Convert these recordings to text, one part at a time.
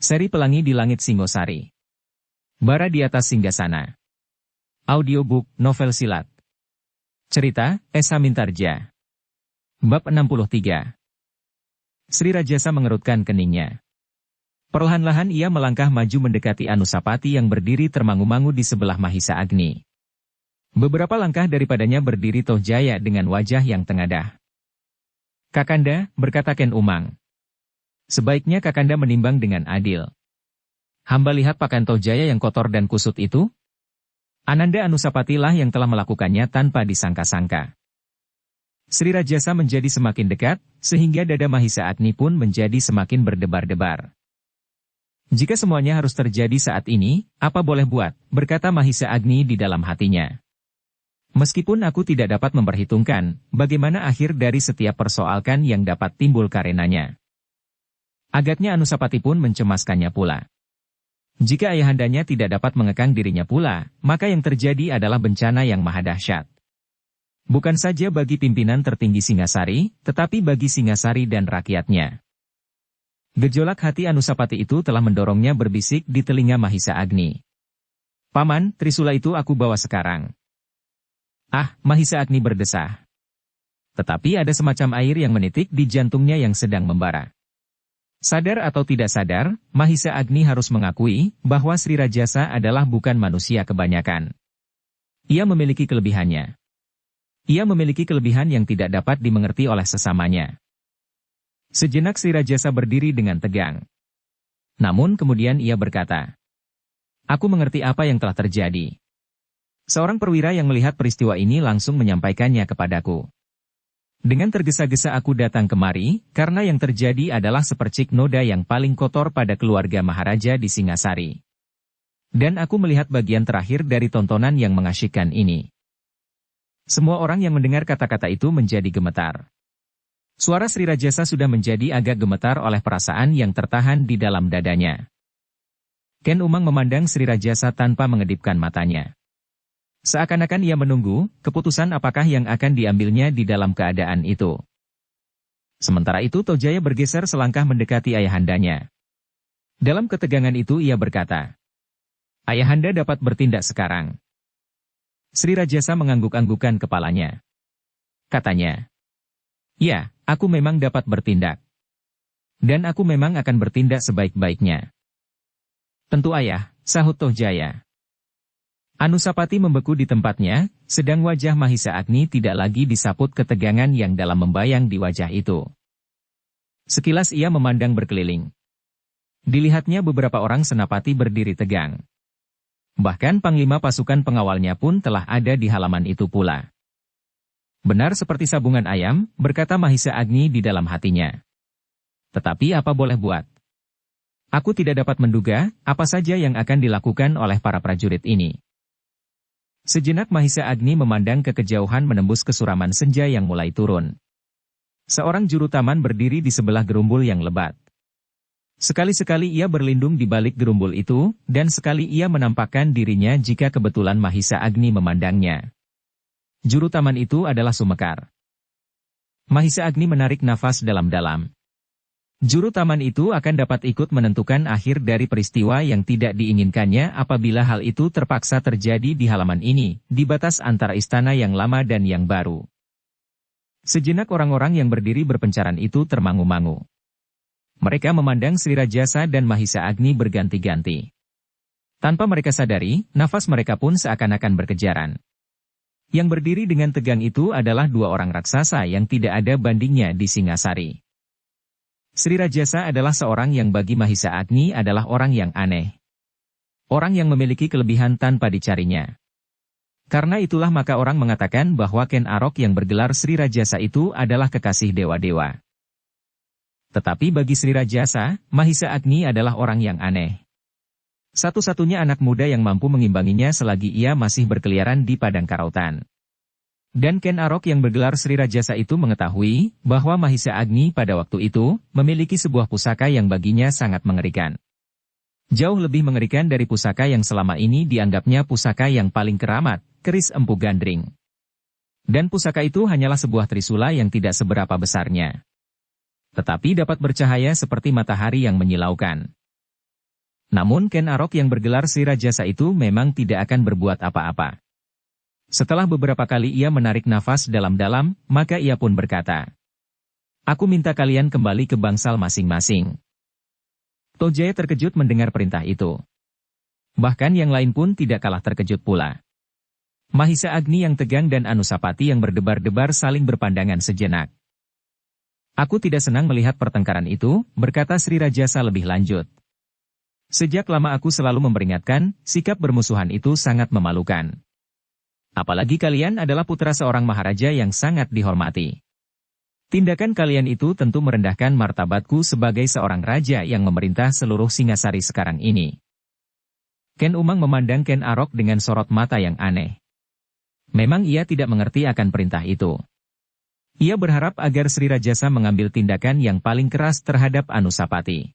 Seri Pelangi di Langit Singosari. Bara di atas Singgasana. Audiobook, novel silat. Cerita, Esa Mintarja. Bab 63. Sri Rajasa mengerutkan keningnya. Perlahan-lahan ia melangkah maju mendekati Anusapati yang berdiri termangu-mangu di sebelah Mahisa Agni. Beberapa langkah daripadanya berdiri Tohjaya dengan wajah yang tengadah. "Kakanda," berkata Ken Umang. "Sebaiknya Kakanda menimbang dengan adil. Hamba lihat pakaian Tohjaya yang kotor dan kusut itu. Ananda Anusapati lah yang telah melakukannya tanpa disangka-sangka." Sri Rajasa menjadi semakin dekat, sehingga dada Mahisa Agni pun menjadi semakin berdebar-debar. "Jika semuanya harus terjadi saat ini, apa boleh buat," berkata Mahisa Agni di dalam hatinya. "Meskipun aku tidak dapat memperhitungkan, bagaimana akhir dari setiap persoalan yang dapat timbul karenanya." Agaknya Anusapati pun mencemaskannya pula. Jika ayahandanya tidak dapat mengekang dirinya pula, maka yang terjadi adalah bencana yang maha dahsyat. Bukan saja bagi pimpinan tertinggi Singasari, tetapi bagi Singasari dan rakyatnya. Gejolak hati Anusapati itu telah mendorongnya berbisik di telinga Mahisa Agni. "Paman, Trisula itu aku bawa sekarang." "Ah," Mahisa Agni berdesah. Tetapi ada semacam air yang menitik di jantungnya yang sedang membara. Sadar atau tidak sadar, Mahisa Agni harus mengakui bahwa Sri Rajasa adalah bukan manusia kebanyakan. Ia memiliki kelebihannya. Ia memiliki kelebihan yang tidak dapat dimengerti oleh sesamanya. Sejenak Sri Rajasa berdiri dengan tegang. Namun kemudian ia berkata, "Aku mengerti apa yang telah terjadi." Seorang perwira yang melihat peristiwa ini langsung menyampaikannya kepadaku. "Dengan tergesa-gesa aku datang kemari, karena yang terjadi adalah sepercik noda yang paling kotor pada keluarga Maharaja di Singasari. Dan aku melihat bagian terakhir dari tontonan yang mengasyikkan ini." Semua orang yang mendengar kata-kata itu menjadi gemetar. Suara Sri Rajasa sudah menjadi agak gemetar oleh perasaan yang tertahan di dalam dadanya. Ken Umang memandang Sri Rajasa tanpa mengedipkan matanya. Seakan-akan ia menunggu keputusan apakah yang akan diambilnya di dalam keadaan itu. Sementara itu Tohjaya bergeser selangkah mendekati ayahandanya. Dalam ketegangan itu ia berkata, "Ayahanda dapat bertindak sekarang." Sri Rajasa mengangguk-anggukkan kepalanya. Katanya, "Ya, aku memang dapat bertindak. Dan aku memang akan bertindak sebaik-baiknya." "Tentu ayah," sahut Tohjaya. Anusapati membeku di tempatnya, sedang wajah Mahisa Agni tidak lagi disaput ketegangan yang dalam membayang di wajah itu. Sekilas ia memandang berkeliling. Dilihatnya beberapa orang senapati berdiri tegang. Bahkan panglima pasukan pengawalnya pun telah ada di halaman itu pula. "Benar seperti sabungan ayam," berkata Mahisa Agni di dalam hatinya. "Tetapi apa boleh buat? Aku tidak dapat menduga apa saja yang akan dilakukan oleh para prajurit ini." Sejenak Mahisa Agni memandang ke kejauhan menembus kesuraman senja yang mulai turun. Seorang juru taman berdiri di sebelah gerumbul yang lebat. Sekali-sekali ia berlindung di balik gerumbul itu, dan sekali ia menampakkan dirinya jika kebetulan Mahisa Agni memandangnya. Juru taman itu adalah Sumekar. Mahisa Agni menarik nafas dalam-dalam. Juru taman itu akan dapat ikut menentukan akhir dari peristiwa yang tidak diinginkannya apabila hal itu terpaksa terjadi di halaman ini, di batas antara istana yang lama dan yang baru. Sejenak orang-orang yang berdiri berpencaran itu termangu-mangu. Mereka memandang Sri Rajasa dan Mahisa Agni berganti-ganti. Tanpa mereka sadari, nafas mereka pun seakan-akan berkejaran. Yang berdiri dengan tegang itu adalah dua orang raksasa yang tidak ada bandingnya di Singasari. Sri Rajasa adalah seorang yang bagi Mahisa Agni adalah orang yang aneh. Orang yang memiliki kelebihan tanpa dicarinya. Karena itulah maka orang mengatakan bahwa Ken Arok yang bergelar Sri Rajasa itu adalah kekasih dewa-dewa. Tetapi bagi Sri Rajasa, Mahisa Agni adalah orang yang aneh. Satu-satunya anak muda yang mampu mengimbanginya selagi ia masih berkeliaran di padang karautan. Dan Ken Arok yang bergelar Sri Rajasa itu mengetahui bahwa Mahisa Agni pada waktu itu memiliki sebuah pusaka yang baginya sangat mengerikan. Jauh lebih mengerikan dari pusaka yang selama ini dianggapnya pusaka yang paling keramat, keris Empu Gandring. Dan pusaka itu hanyalah sebuah trisula yang tidak seberapa besarnya. Tetapi dapat bercahaya seperti matahari yang menyilaukan. Namun Ken Arok yang bergelar Sri Rajasa itu memang tidak akan berbuat apa-apa. Setelah beberapa kali ia menarik nafas dalam-dalam, maka ia pun berkata, "Aku minta kalian kembali ke bangsal masing-masing." Tojaya terkejut mendengar perintah itu. Bahkan yang lain pun tidak kalah terkejut pula. Mahisa Agni yang tegang dan Anusapati yang berdebar-debar saling berpandangan sejenak. "Aku tidak senang melihat pertengkaran itu," berkata Sri Rajasa lebih lanjut. "Sejak lama aku selalu memperingatkan, sikap bermusuhan itu sangat memalukan. Apalagi kalian adalah putra seorang maharaja yang sangat dihormati. Tindakan kalian itu tentu merendahkan martabatku sebagai seorang raja yang memerintah seluruh Singasari sekarang ini." Ken Umang memandang Ken Arok dengan sorot mata yang aneh. Memang ia tidak mengerti akan perintah itu. Ia berharap agar Sri Rajasa mengambil tindakan yang paling keras terhadap Anusapati.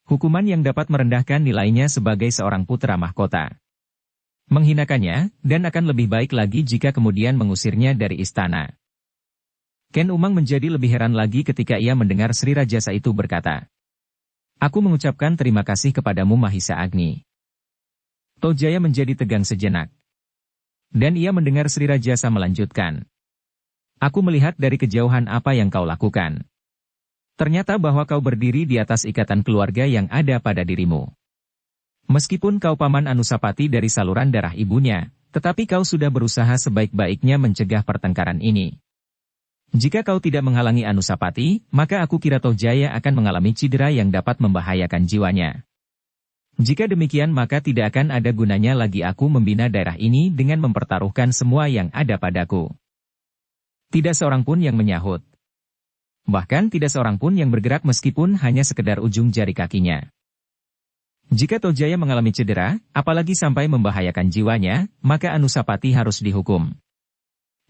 Hukuman yang dapat merendahkan nilainya sebagai seorang putra mahkota. Menghinakannya, dan akan lebih baik lagi jika kemudian mengusirnya dari istana. Ken Umang menjadi lebih heran lagi ketika ia mendengar Sri Rajasa itu berkata, "Aku mengucapkan terima kasih kepadamu Mahisa Agni." Tojaya menjadi tegang sejenak. Dan ia mendengar Sri Rajasa melanjutkan, "Aku melihat dari kejauhan apa yang kau lakukan. Ternyata bahwa kau berdiri di atas ikatan keluarga yang ada pada dirimu. Meskipun kau paman Anusapati dari saluran darah ibunya, tetapi kau sudah berusaha sebaik-baiknya mencegah pertengkaran ini. Jika kau tidak menghalangi Anusapati, maka aku kira Tojaya akan mengalami cedera yang dapat membahayakan jiwanya. Jika demikian maka tidak akan ada gunanya lagi aku membina daerah ini dengan mempertaruhkan semua yang ada padaku." Tidak seorang pun yang menyahut. Bahkan tidak seorang pun yang bergerak meskipun hanya sekedar ujung jari kakinya. Jika Tojaya mengalami cedera, apalagi sampai membahayakan jiwanya, maka Anusapati harus dihukum.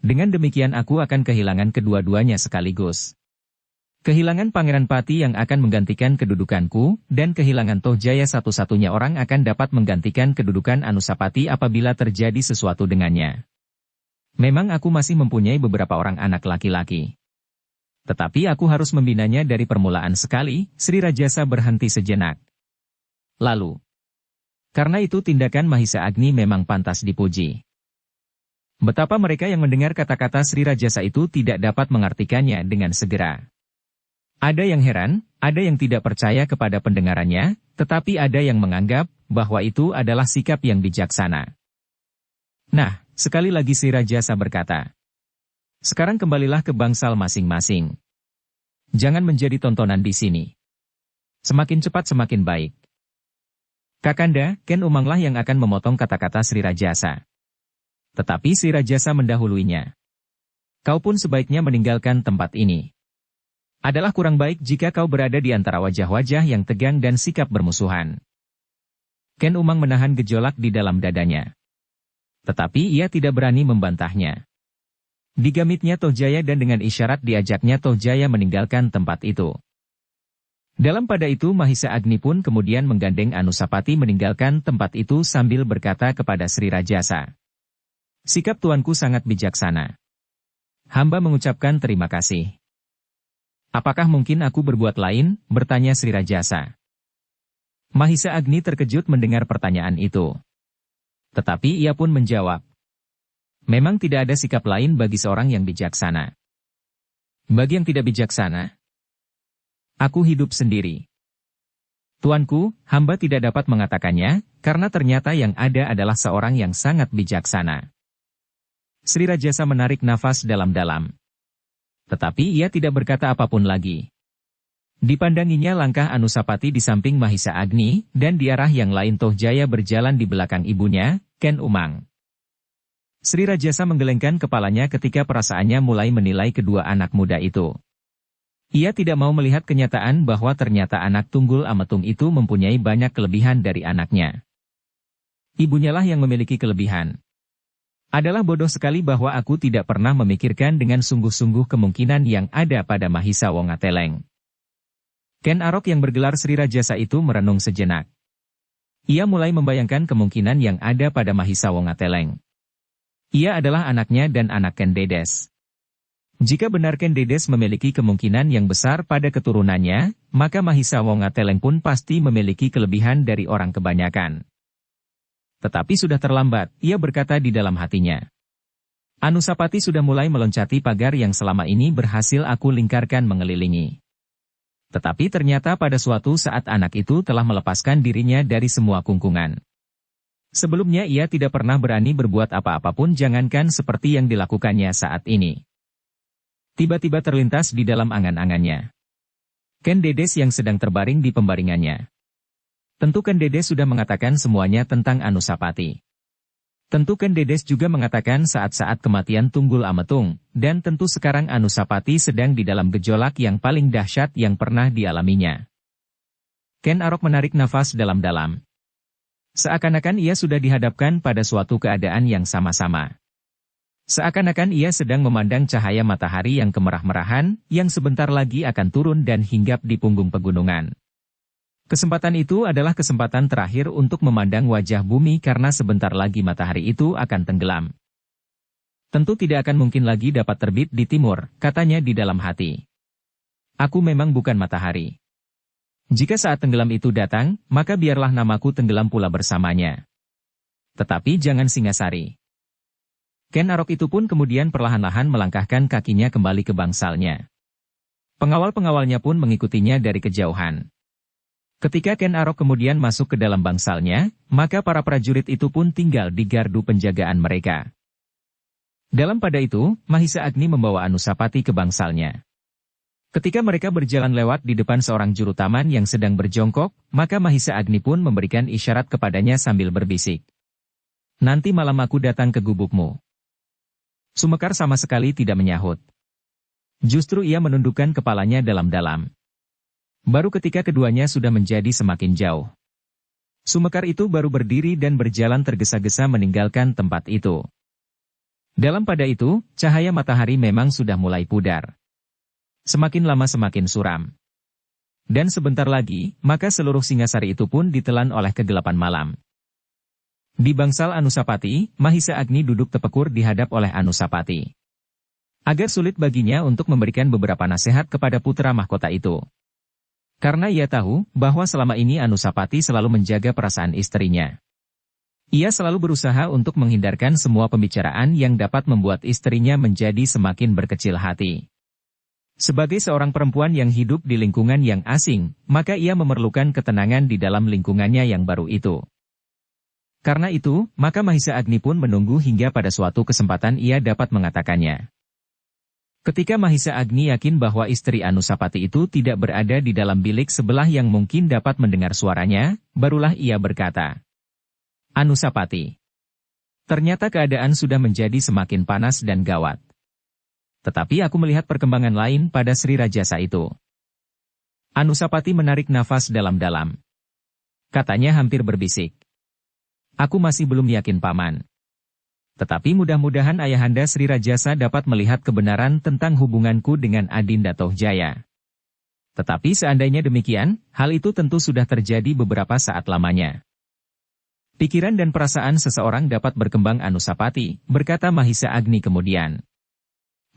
Dengan demikian aku akan kehilangan kedua-duanya sekaligus. Kehilangan Pangeran Pati yang akan menggantikan kedudukanku, dan kehilangan Tojaya satu-satunya orang akan dapat menggantikan kedudukan Anusapati apabila terjadi sesuatu dengannya. Memang aku masih mempunyai beberapa orang anak laki-laki. Tetapi aku harus membinanya dari permulaan sekali. Sri Rajasa berhenti sejenak. Lalu, karena itu tindakan Mahisa Agni memang pantas dipuji. Betapa mereka yang mendengar kata-kata Sri Rajasa itu tidak dapat mengartikannya dengan segera. Ada yang heran, ada yang tidak percaya kepada pendengarannya, tetapi ada yang menganggap bahwa itu adalah sikap yang bijaksana. Nah, sekali lagi Sri Rajasa berkata, "Sekarang kembalilah ke bangsal masing-masing. Jangan menjadi tontonan di sini. Semakin cepat semakin baik." "Kakanda, Ken Umanglah yang akan memotong kata-kata Sri Rajasa." Tetapi Sri Rajasa mendahuluinya. "Kau pun sebaiknya meninggalkan tempat ini. Adalah kurang baik jika kau berada di antara wajah-wajah yang tegang dan sikap bermusuhan." Ken Umang menahan gejolak di dalam dadanya. Tetapi ia tidak berani membantahnya. Digamitnya Tojaya dan dengan isyarat diajaknya Tojaya meninggalkan tempat itu. Dalam pada itu Mahisa Agni pun kemudian menggandeng Anusapati meninggalkan tempat itu sambil berkata kepada Sri Rajasa, "Sikap tuanku sangat bijaksana. Hamba mengucapkan terima kasih." "Apakah mungkin aku berbuat lain?" bertanya Sri Rajasa. Mahisa Agni terkejut mendengar pertanyaan itu. Tetapi ia pun menjawab, "Memang tidak ada sikap lain bagi seorang yang bijaksana." "Bagi yang tidak bijaksana? Aku hidup sendiri. Tuanku, hamba tidak dapat mengatakannya, karena ternyata yang ada adalah seorang yang sangat bijaksana." Sri Rajasa menarik nafas dalam-dalam. Tetapi ia tidak berkata apapun lagi. Dipandanginya langkah Anusapati di samping Mahisa Agni, dan di arah yang lain Tojaya berjalan di belakang ibunya, Ken Umang. Sri Rajasa menggelengkan kepalanya ketika perasaannya mulai menilai kedua anak muda itu. Ia tidak mau melihat kenyataan bahwa ternyata anak tunggul Ametung itu mempunyai banyak kelebihan dari anaknya. Ibunyalah yang memiliki kelebihan. Adalah bodoh sekali bahwa aku tidak pernah memikirkan dengan sungguh-sungguh kemungkinan yang ada pada Mahisa Wongateleng. Ken Arok yang bergelar Sri Rajasa itu merenung sejenak. Ia mulai membayangkan kemungkinan yang ada pada Mahisa Wongateleng. Ia adalah anaknya dan anak Ken Dedes. Jika benar Ken Dedes memiliki kemungkinan yang besar pada keturunannya, maka Mahisa Wongateleng pun pasti memiliki kelebihan dari orang kebanyakan. Tetapi sudah terlambat, ia berkata di dalam hatinya. Anusapati sudah mulai meloncati pagar yang selama ini berhasil aku lingkarkan mengelilingi. Tetapi ternyata pada suatu saat anak itu telah melepaskan dirinya dari semua kungkungan. Sebelumnya ia tidak pernah berani berbuat apa-apapun, jangankan seperti yang dilakukannya saat ini. Tiba-tiba terlintas di dalam angan-angannya Ken Dedes yang sedang terbaring di pembaringannya. Tentu Ken Dedes sudah mengatakan semuanya tentang Anusapati. Tentu Ken Dedes juga mengatakan saat-saat kematian Tunggul Ametung, dan tentu sekarang Anusapati sedang di dalam gejolak yang paling dahsyat yang pernah dialaminya. Ken Arok menarik nafas dalam-dalam. Seakan-akan ia sudah dihadapkan pada suatu keadaan yang sama-sama. Seakan-akan ia sedang memandang cahaya matahari yang kemerah-merahan, yang sebentar lagi akan turun dan hinggap di punggung pegunungan. Kesempatan itu adalah kesempatan terakhir untuk memandang wajah bumi karena sebentar lagi matahari itu akan tenggelam. Tentu tidak akan mungkin lagi dapat terbit di timur, katanya di dalam hati. Aku memang bukan matahari. Jika saat tenggelam itu datang, maka biarlah namaku tenggelam pula bersamanya. Tetapi jangan Singasari. Ken Arok itu pun kemudian perlahan-lahan melangkahkan kakinya kembali ke bangsalnya. Pengawal-pengawalnya pun mengikutinya dari kejauhan. Ketika Ken Arok kemudian masuk ke dalam bangsalnya, maka para prajurit itu pun tinggal di gardu penjagaan mereka. Dalam pada itu, Mahisa Agni membawa Anusapati ke bangsalnya. Ketika mereka berjalan lewat di depan seorang juru taman yang sedang berjongkok, maka Mahisa Agni pun memberikan isyarat kepadanya sambil berbisik. Nanti malam aku datang ke gubukmu. Sumekar sama sekali tidak menyahut. Justru ia menundukkan kepalanya dalam-dalam. Baru ketika keduanya sudah menjadi semakin jauh. Sumekar itu baru berdiri dan berjalan tergesa-gesa meninggalkan tempat itu. Dalam pada itu, cahaya matahari memang sudah mulai pudar. Semakin lama semakin suram. Dan sebentar lagi, maka seluruh Singasari itu pun ditelan oleh kegelapan malam. Di bangsal Anusapati, Mahisa Agni duduk tepekur dihadap oleh Anusapati. Agak sulit baginya untuk memberikan beberapa nasihat kepada putra mahkota itu. Karena ia tahu bahwa selama ini Anusapati selalu menjaga perasaan istrinya. Ia selalu berusaha untuk menghindarkan semua pembicaraan yang dapat membuat istrinya menjadi semakin berkecil hati. Sebagai seorang perempuan yang hidup di lingkungan yang asing, maka ia memerlukan ketenangan di dalam lingkungannya yang baru itu. Karena itu, maka Mahisa Agni pun menunggu hingga pada suatu kesempatan ia dapat mengatakannya. Ketika Mahisa Agni yakin bahwa istri Anusapati itu tidak berada di dalam bilik sebelah yang mungkin dapat mendengar suaranya, barulah ia berkata, Anusapati. Ternyata keadaan sudah menjadi semakin panas dan gawat. Tetapi aku melihat perkembangan lain pada Sri Rajasa itu. Anusapati menarik nafas dalam-dalam. Katanya hampir berbisik. Aku masih belum yakin paman. Tetapi mudah-mudahan ayahanda Sri Rajasa dapat melihat kebenaran tentang hubunganku dengan Adinda Tohjaya. Tetapi seandainya demikian, hal itu tentu sudah terjadi beberapa saat lamanya. Pikiran dan perasaan seseorang dapat berkembang Anusapati, berkata Mahisa Agni kemudian.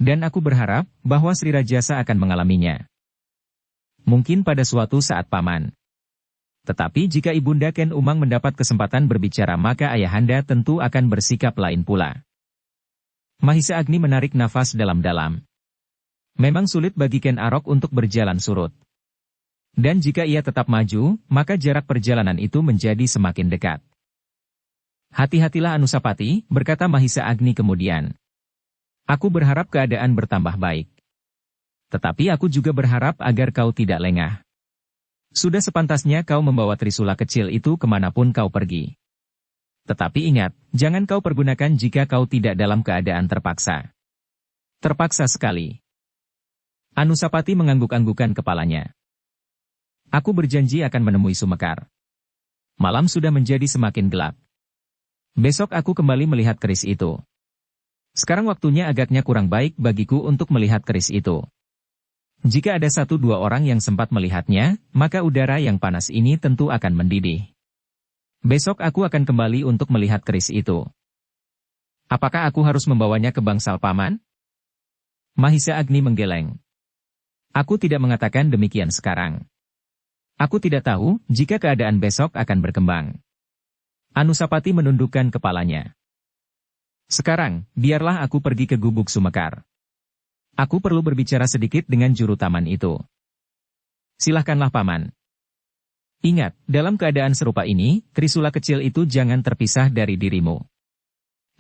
Dan aku berharap bahwa Sri Rajasa akan mengalaminya. Mungkin pada suatu saat paman. Tetapi jika Ibunda Ken Umang mendapat kesempatan berbicara maka ayahanda tentu akan bersikap lain pula. Mahisa Agni menarik nafas dalam-dalam. Memang sulit bagi Ken Arok untuk berjalan surut. Dan jika ia tetap maju, maka jarak perjalanan itu menjadi semakin dekat. Hati-hatilah Anusapati, berkata Mahisa Agni kemudian. Aku berharap keadaan bertambah baik. Tetapi aku juga berharap agar kau tidak lengah. Sudah sepantasnya kau membawa trisula kecil itu kemanapun kau pergi. Tetapi ingat, jangan kau pergunakan jika kau tidak dalam keadaan terpaksa. Terpaksa sekali. Anusapati mengangguk-anggukan kepalanya. Aku berjanji akan menemui Sumekar. Malam sudah menjadi semakin gelap. Besok aku kembali melihat keris itu. Sekarang waktunya agaknya kurang baik bagiku untuk melihat keris itu. Jika ada 1-2 orang yang sempat melihatnya, maka udara yang panas ini tentu akan mendidih. Besok aku akan kembali untuk melihat keris itu. Apakah aku harus membawanya ke bangsal paman? Mahisa Agni menggeleng. Aku tidak mengatakan demikian sekarang. Aku tidak tahu jika keadaan besok akan berkembang. Anusapati menundukkan kepalanya. Sekarang, biarlah aku pergi ke Gubuk Sumekar. Aku perlu berbicara sedikit dengan juru taman itu. Silahkanlah Paman. Ingat, dalam keadaan serupa ini, Trisula kecil itu jangan terpisah dari dirimu.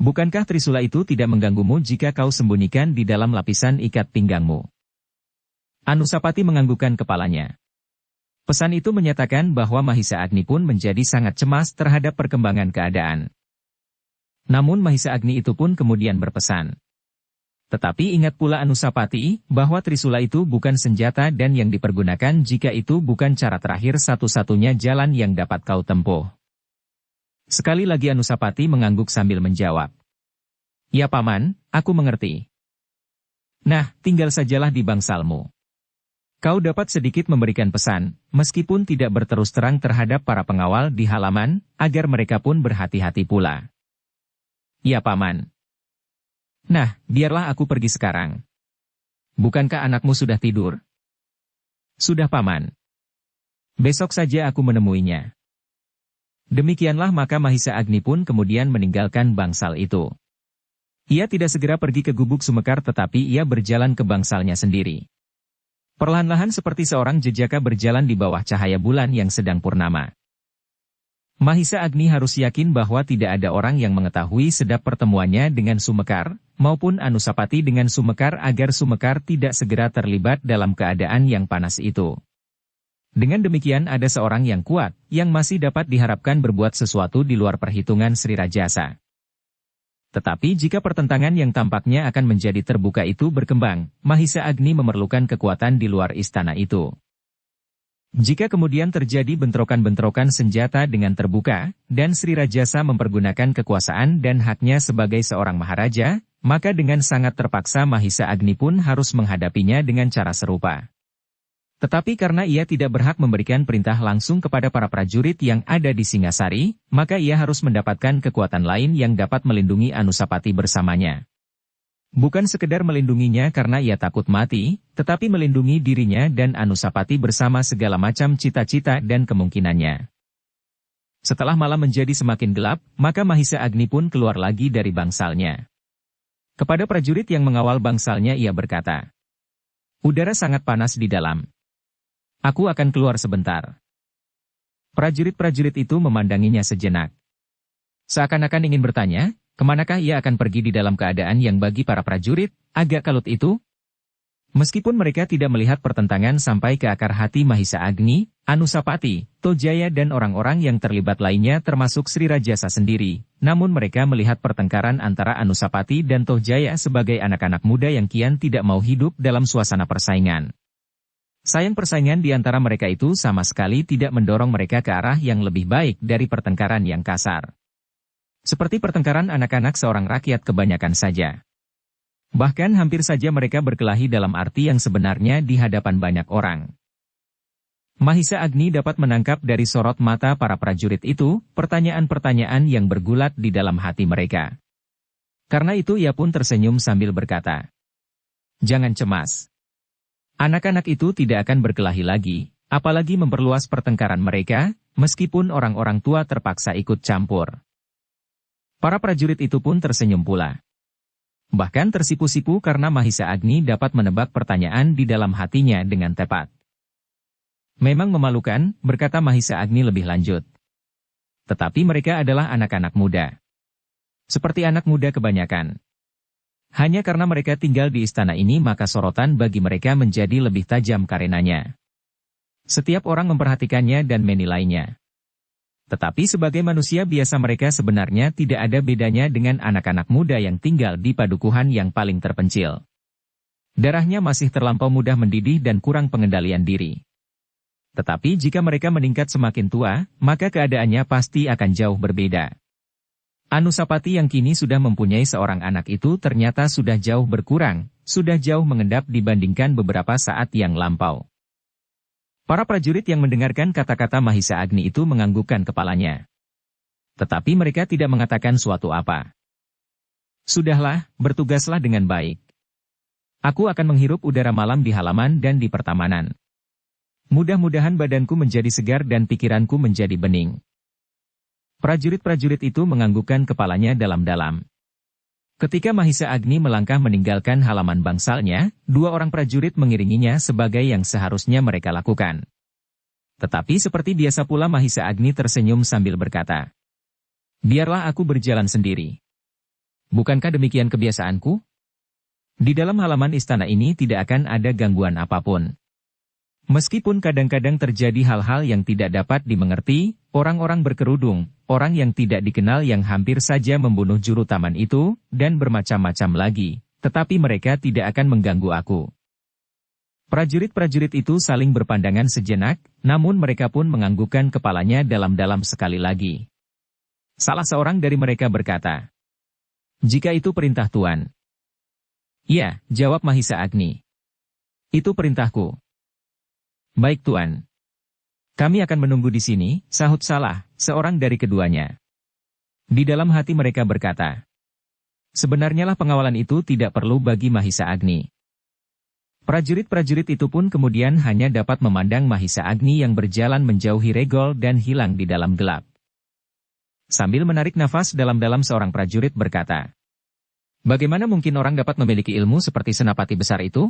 Bukankah Trisula itu tidak mengganggumu jika kau sembunyikan di dalam lapisan ikat pinggangmu? Anusapati menganggukkan kepalanya. Pesan itu menyatakan bahwa Mahisa Agni pun menjadi sangat cemas terhadap perkembangan keadaan. Namun Mahisa Agni itu pun kemudian berpesan. Tetapi ingat pula Anusapati, bahwa Trisula itu bukan senjata dan yang dipergunakan jika itu bukan cara terakhir satu-satunya jalan yang dapat kau tempuh. Sekali lagi Anusapati mengangguk sambil menjawab. Ya Paman, aku mengerti. Nah, tinggal sajalah di bangsalmu. Kau dapat sedikit memberikan pesan, meskipun tidak berterus terang terhadap para pengawal di halaman, agar mereka pun berhati-hati pula. Ya Paman. Nah, biarlah aku pergi sekarang. Bukankah anakmu sudah tidur? Sudah Paman. Besok saja aku menemuinya. Demikianlah maka Mahisa Agni pun kemudian meninggalkan bangsal itu. Ia tidak segera pergi ke Gubuk Sumekar tetapi ia berjalan ke bangsalnya sendiri. Perlahan-lahan seperti seorang jejaka berjalan di bawah cahaya bulan yang sedang purnama. Mahisa Agni harus yakin bahwa tidak ada orang yang mengetahui sedap pertemuannya dengan Sumekar, maupun Anusapati dengan Sumekar agar Sumekar tidak segera terlibat dalam keadaan yang panas itu. Dengan demikian ada seorang yang kuat, yang masih dapat diharapkan berbuat sesuatu di luar perhitungan Sri Rajasa. Tetapi jika pertentangan yang tampaknya akan menjadi terbuka itu berkembang, Mahisa Agni memerlukan kekuatan di luar istana itu. Jika kemudian terjadi bentrokan-bentrokan senjata dengan terbuka, dan Sri Rajasa mempergunakan kekuasaan dan haknya sebagai seorang maharaja, maka dengan sangat terpaksa Mahisa Agni pun harus menghadapinya dengan cara serupa. Tetapi karena ia tidak berhak memberikan perintah langsung kepada para prajurit yang ada di Singasari, maka ia harus mendapatkan kekuatan lain yang dapat melindungi Anusapati bersamanya. Bukan sekedar melindunginya karena ia takut mati, tetapi melindungi dirinya dan Anusapati bersama segala macam cita-cita dan kemungkinannya. Setelah malam menjadi semakin gelap, maka Mahisa Agni pun keluar lagi dari bangsalnya. Kepada prajurit yang mengawal bangsalnya ia berkata, "Udara sangat panas di dalam. Aku akan keluar sebentar." Prajurit-prajurit itu memandanginya sejenak. Seakan-akan ingin bertanya, kemanakah ia akan pergi di dalam keadaan yang bagi para prajurit agak kalut itu? Meskipun mereka tidak melihat pertentangan sampai ke akar hati Mahisa Agni, Anusapati, Tojaya dan orang-orang yang terlibat lainnya termasuk Sri Rajasa sendiri, namun mereka melihat pertengkaran antara Anusapati dan Tojaya sebagai anak-anak muda yang kian tidak mau hidup dalam suasana persaingan. Sayang persaingan di antara mereka itu sama sekali tidak mendorong mereka ke arah yang lebih baik dari pertengkaran yang kasar. Seperti pertengkaran anak-anak seorang rakyat kebanyakan saja. Bahkan hampir saja mereka berkelahi dalam arti yang sebenarnya di hadapan banyak orang. Mahisa Agni dapat menangkap dari sorot mata para prajurit itu, pertanyaan-pertanyaan yang bergulat di dalam hati mereka. Karena itu ia pun tersenyum sambil berkata, "Jangan cemas. Anak-anak itu tidak akan berkelahi lagi, apalagi memperluas pertengkaran mereka, meskipun orang-orang tua terpaksa ikut campur." Para prajurit itu pun tersenyum pula. Bahkan tersipu-sipu karena Mahisa Agni dapat menebak pertanyaan di dalam hatinya dengan tepat. "Memang memalukan," berkata Mahisa Agni lebih lanjut. "Tetapi mereka adalah anak-anak muda. Seperti anak muda kebanyakan. Hanya karena mereka tinggal di istana ini maka sorotan bagi mereka menjadi lebih tajam karenanya. Setiap orang memperhatikannya dan menilainya. Tetapi sebagai manusia biasa mereka sebenarnya tidak ada bedanya dengan anak-anak muda yang tinggal di padukuhan yang paling terpencil. Darahnya masih terlampau mudah mendidih dan kurang pengendalian diri. Tetapi jika mereka meningkat semakin tua, maka keadaannya pasti akan jauh berbeda. Anusapati yang kini sudah mempunyai seorang anak itu ternyata sudah jauh berkurang, sudah jauh mengendap dibandingkan beberapa saat yang lampau." Para prajurit yang mendengarkan kata-kata Mahisa Agni itu menganggukkan kepalanya. Tetapi mereka tidak mengatakan suatu apa. "Sudahlah, bertugaslah dengan baik. Aku akan menghirup udara malam di halaman dan di pertamanan. Mudah-mudahan badanku menjadi segar dan pikiranku menjadi bening. Prajurit-prajurit itu menganggukkan kepalanya dalam-dalam. Ketika Mahisa Agni melangkah meninggalkan halaman bangsalnya, 2 orang prajurit mengiringinya sebagai yang seharusnya mereka lakukan. Tetapi seperti biasa pula Mahisa Agni tersenyum sambil berkata, "Biarlah aku berjalan sendiri. Bukankah demikian kebiasaanku? Di dalam halaman istana ini tidak akan ada gangguan apapun. Meskipun kadang-kadang terjadi hal-hal yang tidak dapat dimengerti, orang-orang berkerudung, orang yang tidak dikenal yang hampir saja membunuh juru taman itu, dan bermacam-macam lagi, tetapi mereka tidak akan mengganggu aku." Prajurit-prajurit itu saling berpandangan sejenak, namun mereka pun menganggukkan kepalanya dalam-dalam sekali lagi. Salah seorang dari mereka berkata, "Jika itu perintah Tuan." "Ya," jawab Mahisa Agni. "Itu perintahku." "Baik Tuan. Kami akan menunggu di sini," sahut salah seorang dari keduanya. Di dalam hati mereka berkata, "Sebenarnya lah pengawalan itu tidak perlu bagi Mahisa Agni." Prajurit-prajurit itu pun kemudian hanya dapat memandang Mahisa Agni yang berjalan menjauhi Regol dan hilang di dalam gelap. Sambil menarik nafas dalam-dalam seorang prajurit berkata, "Bagaimana mungkin orang dapat memiliki ilmu seperti senapati besar itu?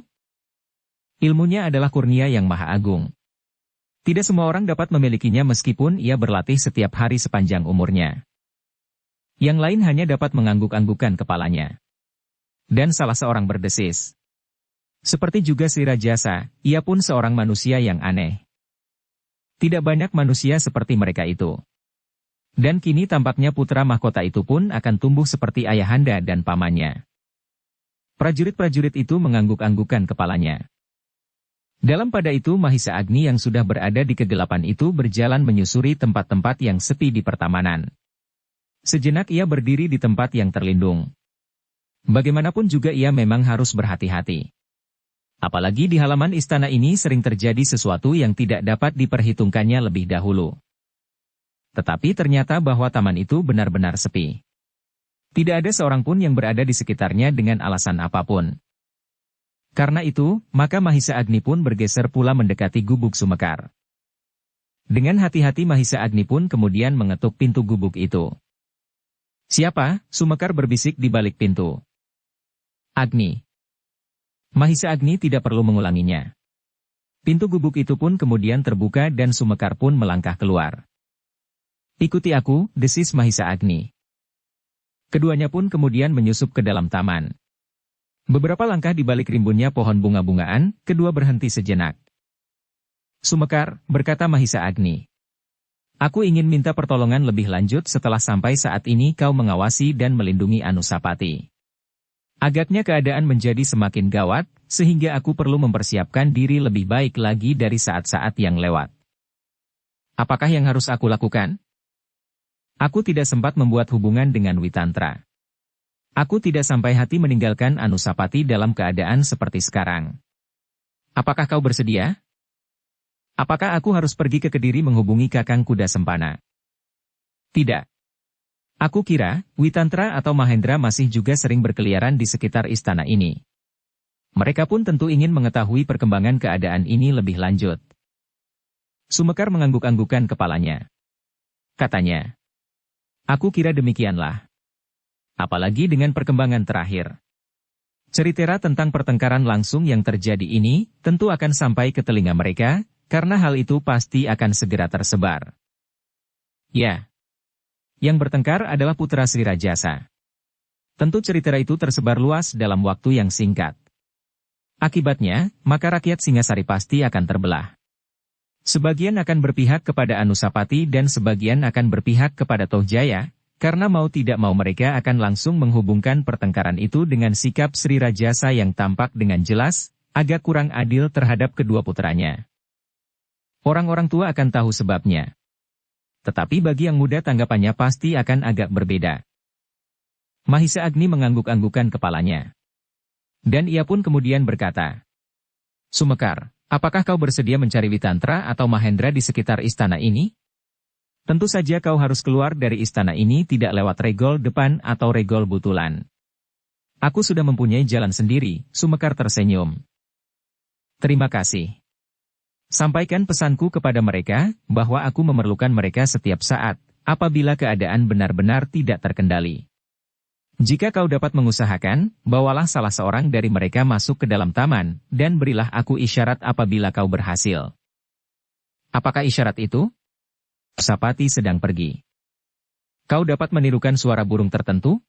Ilmunya adalah kurnia yang maha agung. Tidak semua orang dapat memilikinya meskipun ia berlatih setiap hari sepanjang umurnya." Yang lain hanya dapat mengangguk-anggukkan kepalanya. Dan salah seorang berdesis, "Seperti juga Sri Rajasa, ia pun seorang manusia yang aneh. Tidak banyak manusia seperti mereka itu. Dan kini tampaknya putra mahkota itu pun akan tumbuh seperti ayahanda dan pamannya." Prajurit-prajurit itu mengangguk-anggukkan kepalanya. Dalam pada itu Mahisa Agni yang sudah berada di kegelapan itu berjalan menyusuri tempat-tempat yang sepi di pertamanan. Sejenak ia berdiri di tempat yang terlindung. Bagaimanapun juga ia memang harus berhati-hati. Apalagi di halaman istana ini sering terjadi sesuatu yang tidak dapat diperhitungkannya lebih dahulu. Tetapi ternyata bahwa taman itu benar-benar sepi. Tidak ada seorang pun yang berada di sekitarnya dengan alasan apapun. Karena itu, maka Mahisa Agni pun bergeser pula mendekati gubuk Sumekar. Dengan hati-hati Mahisa Agni pun kemudian mengetuk pintu gubuk itu. "Siapa?" Sumekar berbisik di balik pintu. "Agni." Mahisa Agni tidak perlu mengulanginya. Pintu gubuk itu pun kemudian terbuka dan Sumekar pun melangkah keluar. "Ikuti aku," desis Mahisa Agni. Keduanya pun kemudian menyusup ke dalam taman. Beberapa langkah di balik rimbunnya pohon bunga-bungaan, kedua berhenti sejenak. "Sumekar," berkata Mahisa Agni. "Aku ingin minta pertolongan lebih lanjut setelah sampai saat ini kau mengawasi dan melindungi Anusapati. Agaknya keadaan menjadi semakin gawat, sehingga aku perlu mempersiapkan diri lebih baik lagi dari saat-saat yang lewat. Apakah yang harus aku lakukan? Aku tidak sempat membuat hubungan dengan Witantra. Aku tidak sampai hati meninggalkan Anusapati dalam keadaan seperti sekarang. Apakah kau bersedia? Apakah aku harus pergi ke Kediri menghubungi Kakang Kuda Sempana?" "Tidak. Aku kira, Witantra atau Mahendra masih juga sering berkeliaran di sekitar istana ini. Mereka pun tentu ingin mengetahui perkembangan keadaan ini lebih lanjut." Sumekar mengangguk-anggukkan kepalanya. Katanya, "Aku kira demikianlah. Apalagi dengan perkembangan terakhir. Cerita tentang pertengkaran langsung yang terjadi ini, tentu akan sampai ke telinga mereka, karena hal itu pasti akan segera tersebar. Ya. Yang bertengkar adalah putra Sri Rajasa. Tentu cerita itu tersebar luas dalam waktu yang singkat. Akibatnya, maka rakyat Singasari pasti akan terbelah. Sebagian akan berpihak kepada Anusapati dan sebagian akan berpihak kepada Tohjaya, karena mau tidak mau mereka akan langsung menghubungkan pertengkaran itu dengan sikap Sri Rajasa yang tampak dengan jelas, agak kurang adil terhadap kedua putranya. Orang-orang tua akan tahu sebabnya. Tetapi bagi yang muda tanggapannya pasti akan agak berbeda. Mahisa Agni mengangguk-anggukkan kepalanya. Dan ia pun kemudian berkata, "Sumekar, apakah kau bersedia mencari Witantra atau Mahendra di sekitar istana ini? Tentu saja kau harus keluar dari istana ini tidak lewat Regol Depan atau Regol Butulan. Aku sudah mempunyai jalan sendiri, Sumekar tersenyum. Terima kasih. Sampaikan pesanku kepada mereka, bahwa aku memerlukan mereka setiap saat, apabila keadaan benar-benar tidak terkendali. Jika kau dapat mengusahakan, bawalah salah seorang dari mereka masuk ke dalam taman, dan berilah aku isyarat apabila kau berhasil. Apakah isyarat itu? Sapati sedang pergi. Kau dapat menirukan suara burung tertentu?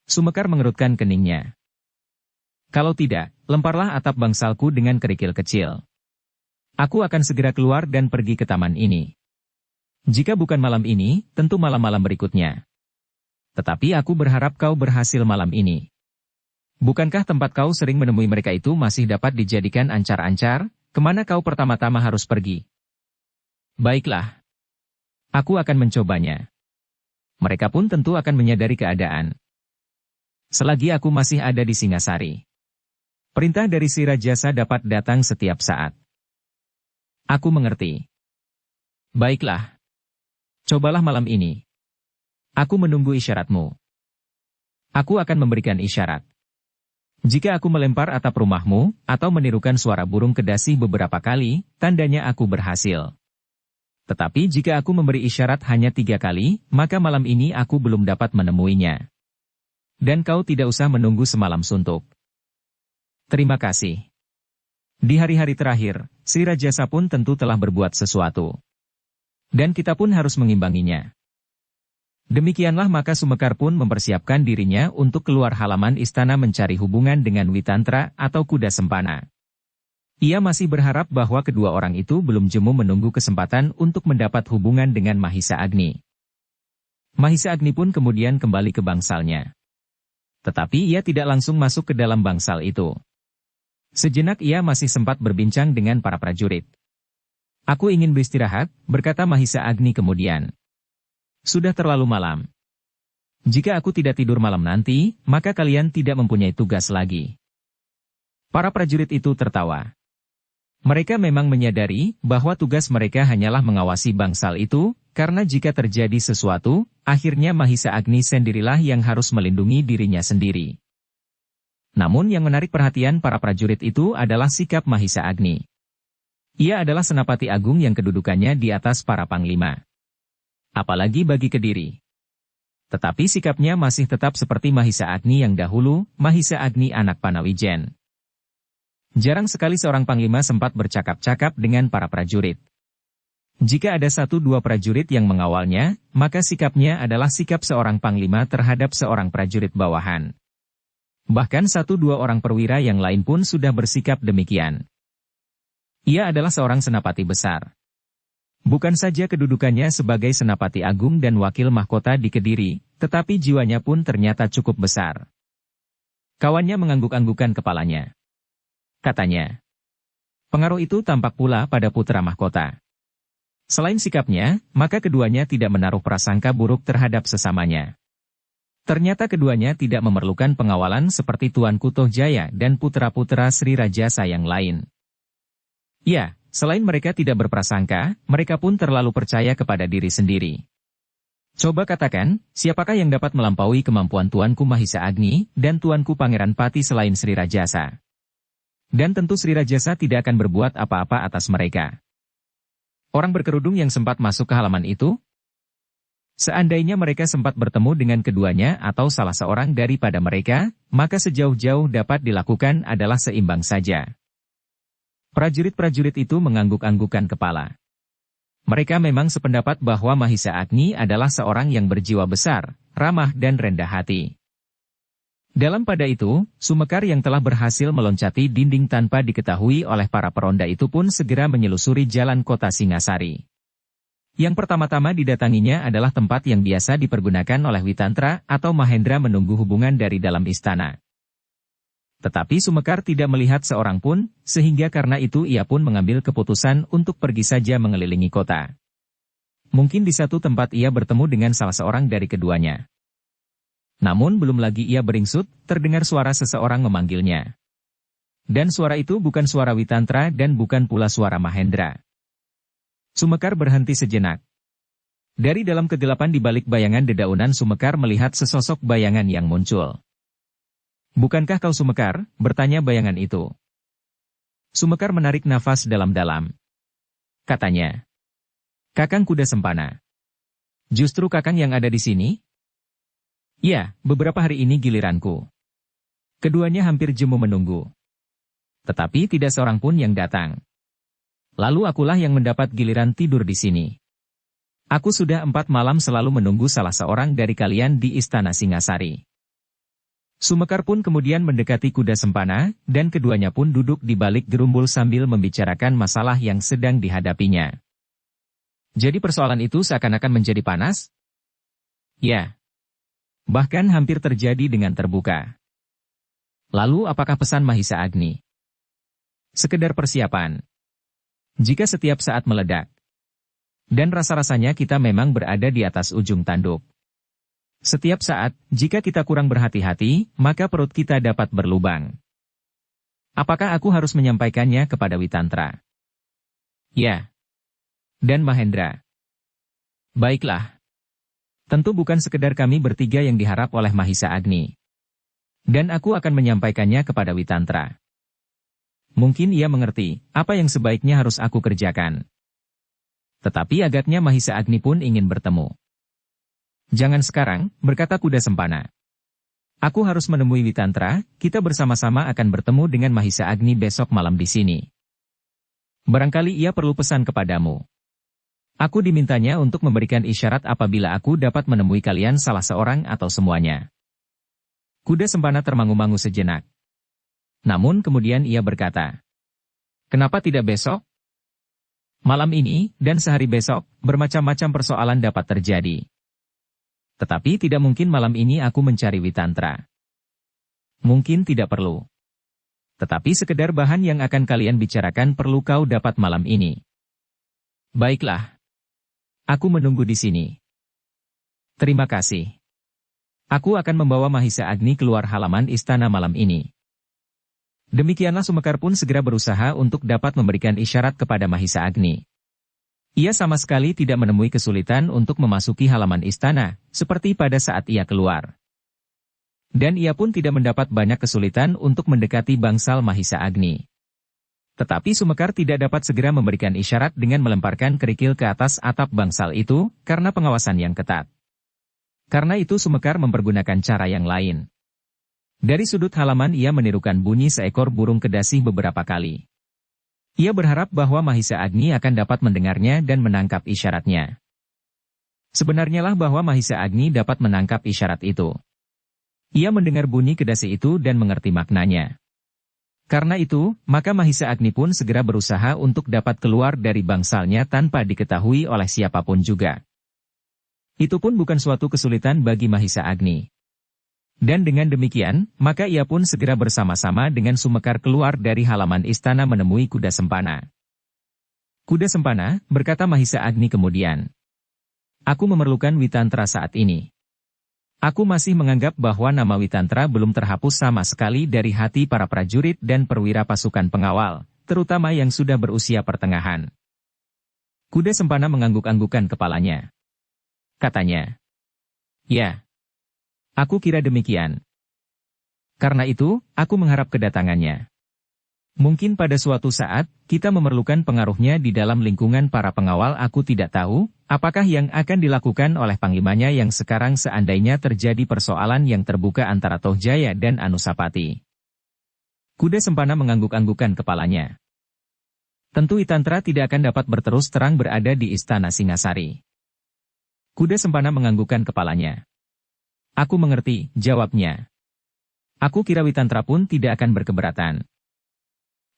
Sumekar mengerutkan keningnya. Kalau tidak, lemparlah atap bangsalku dengan kerikil kecil. Aku akan segera keluar dan pergi ke taman ini. Jika bukan malam ini, tentu malam-malam berikutnya. Tetapi aku berharap kau berhasil malam ini. Bukankah tempat kau sering menemui mereka itu masih dapat dijadikan ancar-ancar, kemana kau pertama-tama harus pergi? Baiklah. Aku akan mencobanya. Mereka pun tentu akan menyadari keadaan. Selagi aku masih ada di Singasari. Perintah dari si Rajasa dapat datang setiap saat. Aku mengerti. Baiklah. Cobalah malam ini. Aku menunggu isyaratmu. Aku akan memberikan isyarat. Jika aku melempar atap rumahmu, atau menirukan suara burung kedasi beberapa kali, tandanya aku berhasil. Tetapi jika aku memberi isyarat hanya 3 kali, maka malam ini aku belum dapat menemuinya. Dan kau tidak usah menunggu semalam suntuk. Terima kasih. Di hari-hari terakhir, Sri Rajasa pun tentu telah berbuat sesuatu. Dan kita pun harus mengimbanginya. Demikianlah maka Sumekar pun mempersiapkan dirinya untuk keluar halaman istana mencari hubungan dengan Witantra atau kuda sempana. Ia masih berharap bahwa kedua orang itu belum jemu menunggu kesempatan untuk mendapat hubungan dengan Mahisa Agni. Mahisa Agni pun kemudian kembali ke bangsalnya. Tetapi ia tidak langsung masuk ke dalam bangsal itu. Sejenak ia masih sempat berbincang dengan para prajurit. Aku ingin beristirahat, berkata Mahisa Agni kemudian. Sudah terlalu malam. Jika aku tidak tidur malam nanti, maka kalian tidak mempunyai tugas lagi. Para prajurit itu tertawa. Mereka memang menyadari bahwa tugas mereka hanyalah mengawasi bangsal itu, karena jika terjadi sesuatu, akhirnya Mahisa Agni sendirilah yang harus melindungi dirinya sendiri. Namun yang menarik perhatian para prajurit itu adalah sikap Mahisa Agni. Ia adalah Senapati Agung yang kedudukannya di atas para panglima. Apalagi bagi Kediri. Tetapi sikapnya masih tetap seperti Mahisa Agni yang dahulu, Mahisa Agni anak Panawijen. Jarang sekali seorang panglima sempat bercakap-cakap dengan para prajurit. Jika ada 1-2 prajurit yang mengawalnya, maka sikapnya adalah sikap seorang panglima terhadap seorang prajurit bawahan. Bahkan 1-2 orang perwira yang lain pun sudah bersikap demikian. Ia adalah seorang senapati besar. Bukan saja kedudukannya sebagai Senapati Agung dan Wakil Mahkota di Kediri, tetapi jiwanya pun ternyata cukup besar. Kawannya mengangguk-anggukan kepalanya. Katanya, pengaruh itu tampak pula pada putra mahkota. Selain sikapnya, maka keduanya tidak menaruh prasangka buruk terhadap sesamanya. Ternyata keduanya tidak memerlukan pengawalan seperti Tuanku Tohjaya dan putra-putra Sri Rajasa yang lain. Ya, selain mereka tidak berprasangka, mereka pun terlalu percaya kepada diri sendiri. Coba katakan, siapakah yang dapat melampaui kemampuan Tuanku Mahisa Agni dan Tuanku Pangeran Pati selain Sri Rajasa? Dan tentu Sri Rajasa tidak akan berbuat apa-apa atas mereka. Orang berkerudung yang sempat masuk ke halaman itu? Seandainya mereka sempat bertemu dengan keduanya atau salah seorang daripada mereka, maka sejauh-jauh dapat dilakukan adalah seimbang saja. Prajurit-prajurit itu mengangguk-anggukan kepala. Mereka memang sependapat bahwa Mahisa Agni adalah seorang yang berjiwa besar, ramah dan rendah hati. Dalam pada itu, Sumekar yang telah berhasil meloncati dinding tanpa diketahui oleh para peronda itu pun segera menyelusuri jalan kota Singasari. Yang pertama-tama didatanginya adalah tempat yang biasa dipergunakan oleh Witantra atau Mahendra menunggu hubungan dari dalam istana. Tetapi Sumekar tidak melihat seorang pun, sehingga karena itu ia pun mengambil keputusan untuk pergi saja mengelilingi kota. Mungkin di satu tempat ia bertemu dengan salah seorang dari keduanya. Namun belum lagi ia beringsut, terdengar suara seseorang memanggilnya. Dan suara itu bukan suara Witantra dan bukan pula suara Mahendra. Sumekar berhenti sejenak. Dari dalam kegelapan di balik bayangan dedaunan Sumekar melihat sesosok bayangan yang muncul. Bukankah kau Sumekar? Bertanya bayangan itu. Sumekar menarik nafas dalam-dalam. Katanya. Kakang Kuda Sempana. Justru Kakang yang ada di sini? Ya, beberapa hari ini giliranku. Keduanya hampir jemu menunggu. Tetapi tidak seorang pun yang datang. Lalu akulah yang mendapat giliran tidur di sini. Aku sudah 4 malam selalu menunggu salah seorang dari kalian di Istana Singasari. Sumekar pun kemudian mendekati Kuda Sempana, dan keduanya pun duduk di balik gerumbul sambil membicarakan masalah yang sedang dihadapinya. Jadi persoalan itu seakan-akan menjadi panas? Ya. Bahkan hampir terjadi dengan terbuka. Lalu apakah pesan Mahisa Agni? Sekedar persiapan. Jika setiap saat meledak. Dan rasa-rasanya kita memang berada di atas ujung tanduk. Setiap saat, jika kita kurang berhati-hati, maka perut kita dapat berlubang. Apakah aku harus menyampaikannya kepada Witantra? Ya. Dan Mahendra. Baiklah. Tentu bukan sekedar kami bertiga yang diharap oleh Mahisa Agni. Dan aku akan menyampaikannya kepada Witantra. Mungkin ia mengerti, apa yang sebaiknya harus aku kerjakan. Tetapi agaknya Mahisa Agni pun ingin bertemu. Jangan sekarang, berkata Kuda Sempana. Aku harus menemui Witantra, kita bersama-sama akan bertemu dengan Mahisa Agni besok malam di sini. Barangkali ia perlu pesan kepadamu. Aku dimintanya untuk memberikan isyarat apabila aku dapat menemui kalian salah seorang atau semuanya. Kuda Sempana termangu-mangu sejenak. Namun kemudian ia berkata, kenapa tidak besok? Malam ini, dan sehari besok, bermacam-macam persoalan dapat terjadi. Tetapi tidak mungkin malam ini aku mencari Witantra. Mungkin tidak perlu. Tetapi sekedar bahan yang akan kalian bicarakan perlu kau dapat malam ini. Baiklah. Aku menunggu di sini. Terima kasih. Aku akan membawa Mahisa Agni keluar halaman istana malam ini. Demikianlah Sumekar pun segera berusaha untuk dapat memberikan isyarat kepada Mahisa Agni. Ia sama sekali tidak menemui kesulitan untuk memasuki halaman istana, seperti pada saat ia keluar. Dan ia pun tidak mendapat banyak kesulitan untuk mendekati bangsal Mahisa Agni. Tetapi Sumekar tidak dapat segera memberikan isyarat dengan melemparkan kerikil ke atas atap bangsal itu, karena pengawasan yang ketat. Karena itu Sumekar mempergunakan cara yang lain. Dari sudut halaman ia menirukan bunyi seekor burung kedasi beberapa kali. Ia berharap bahwa Mahisa Agni akan dapat mendengarnya dan menangkap isyaratnya. Sebenarnya lah bahwa Mahisa Agni dapat menangkap isyarat itu. Ia mendengar bunyi kedasi itu dan mengerti maknanya. Karena itu, maka Mahisa Agni pun segera berusaha untuk dapat keluar dari bangsalnya tanpa diketahui oleh siapapun juga. Itu pun bukan suatu kesulitan bagi Mahisa Agni. Dan dengan demikian, maka ia pun segera bersama-sama dengan Sumekar keluar dari halaman istana menemui Kuda Sempana. Kuda Sempana, berkata Mahisa Agni kemudian. Aku memerlukan Witantra saat ini. Aku masih menganggap bahwa nama Witantra belum terhapus sama sekali dari hati para prajurit dan perwira pasukan pengawal, terutama yang sudah berusia pertengahan. Kuda Sempana mengangguk-anggukan kepalanya. Katanya. Ya. Aku kira demikian. Karena itu, aku mengharap kedatangannya. Mungkin pada suatu saat, kita memerlukan pengaruhnya di dalam lingkungan para pengawal. Aku tidak tahu, apakah yang akan dilakukan oleh panglimanya yang sekarang seandainya terjadi persoalan yang terbuka antara Tohjaya dan Anusapati. Kuda Sempana mengangguk-anggukan kepalanya. Tentu Witantra tidak akan dapat berterus terang berada di Istana Singasari. Kuda Sempana menganggukkan kepalanya. Aku mengerti, jawabnya. Aku kira Witantra pun tidak akan berkeberatan.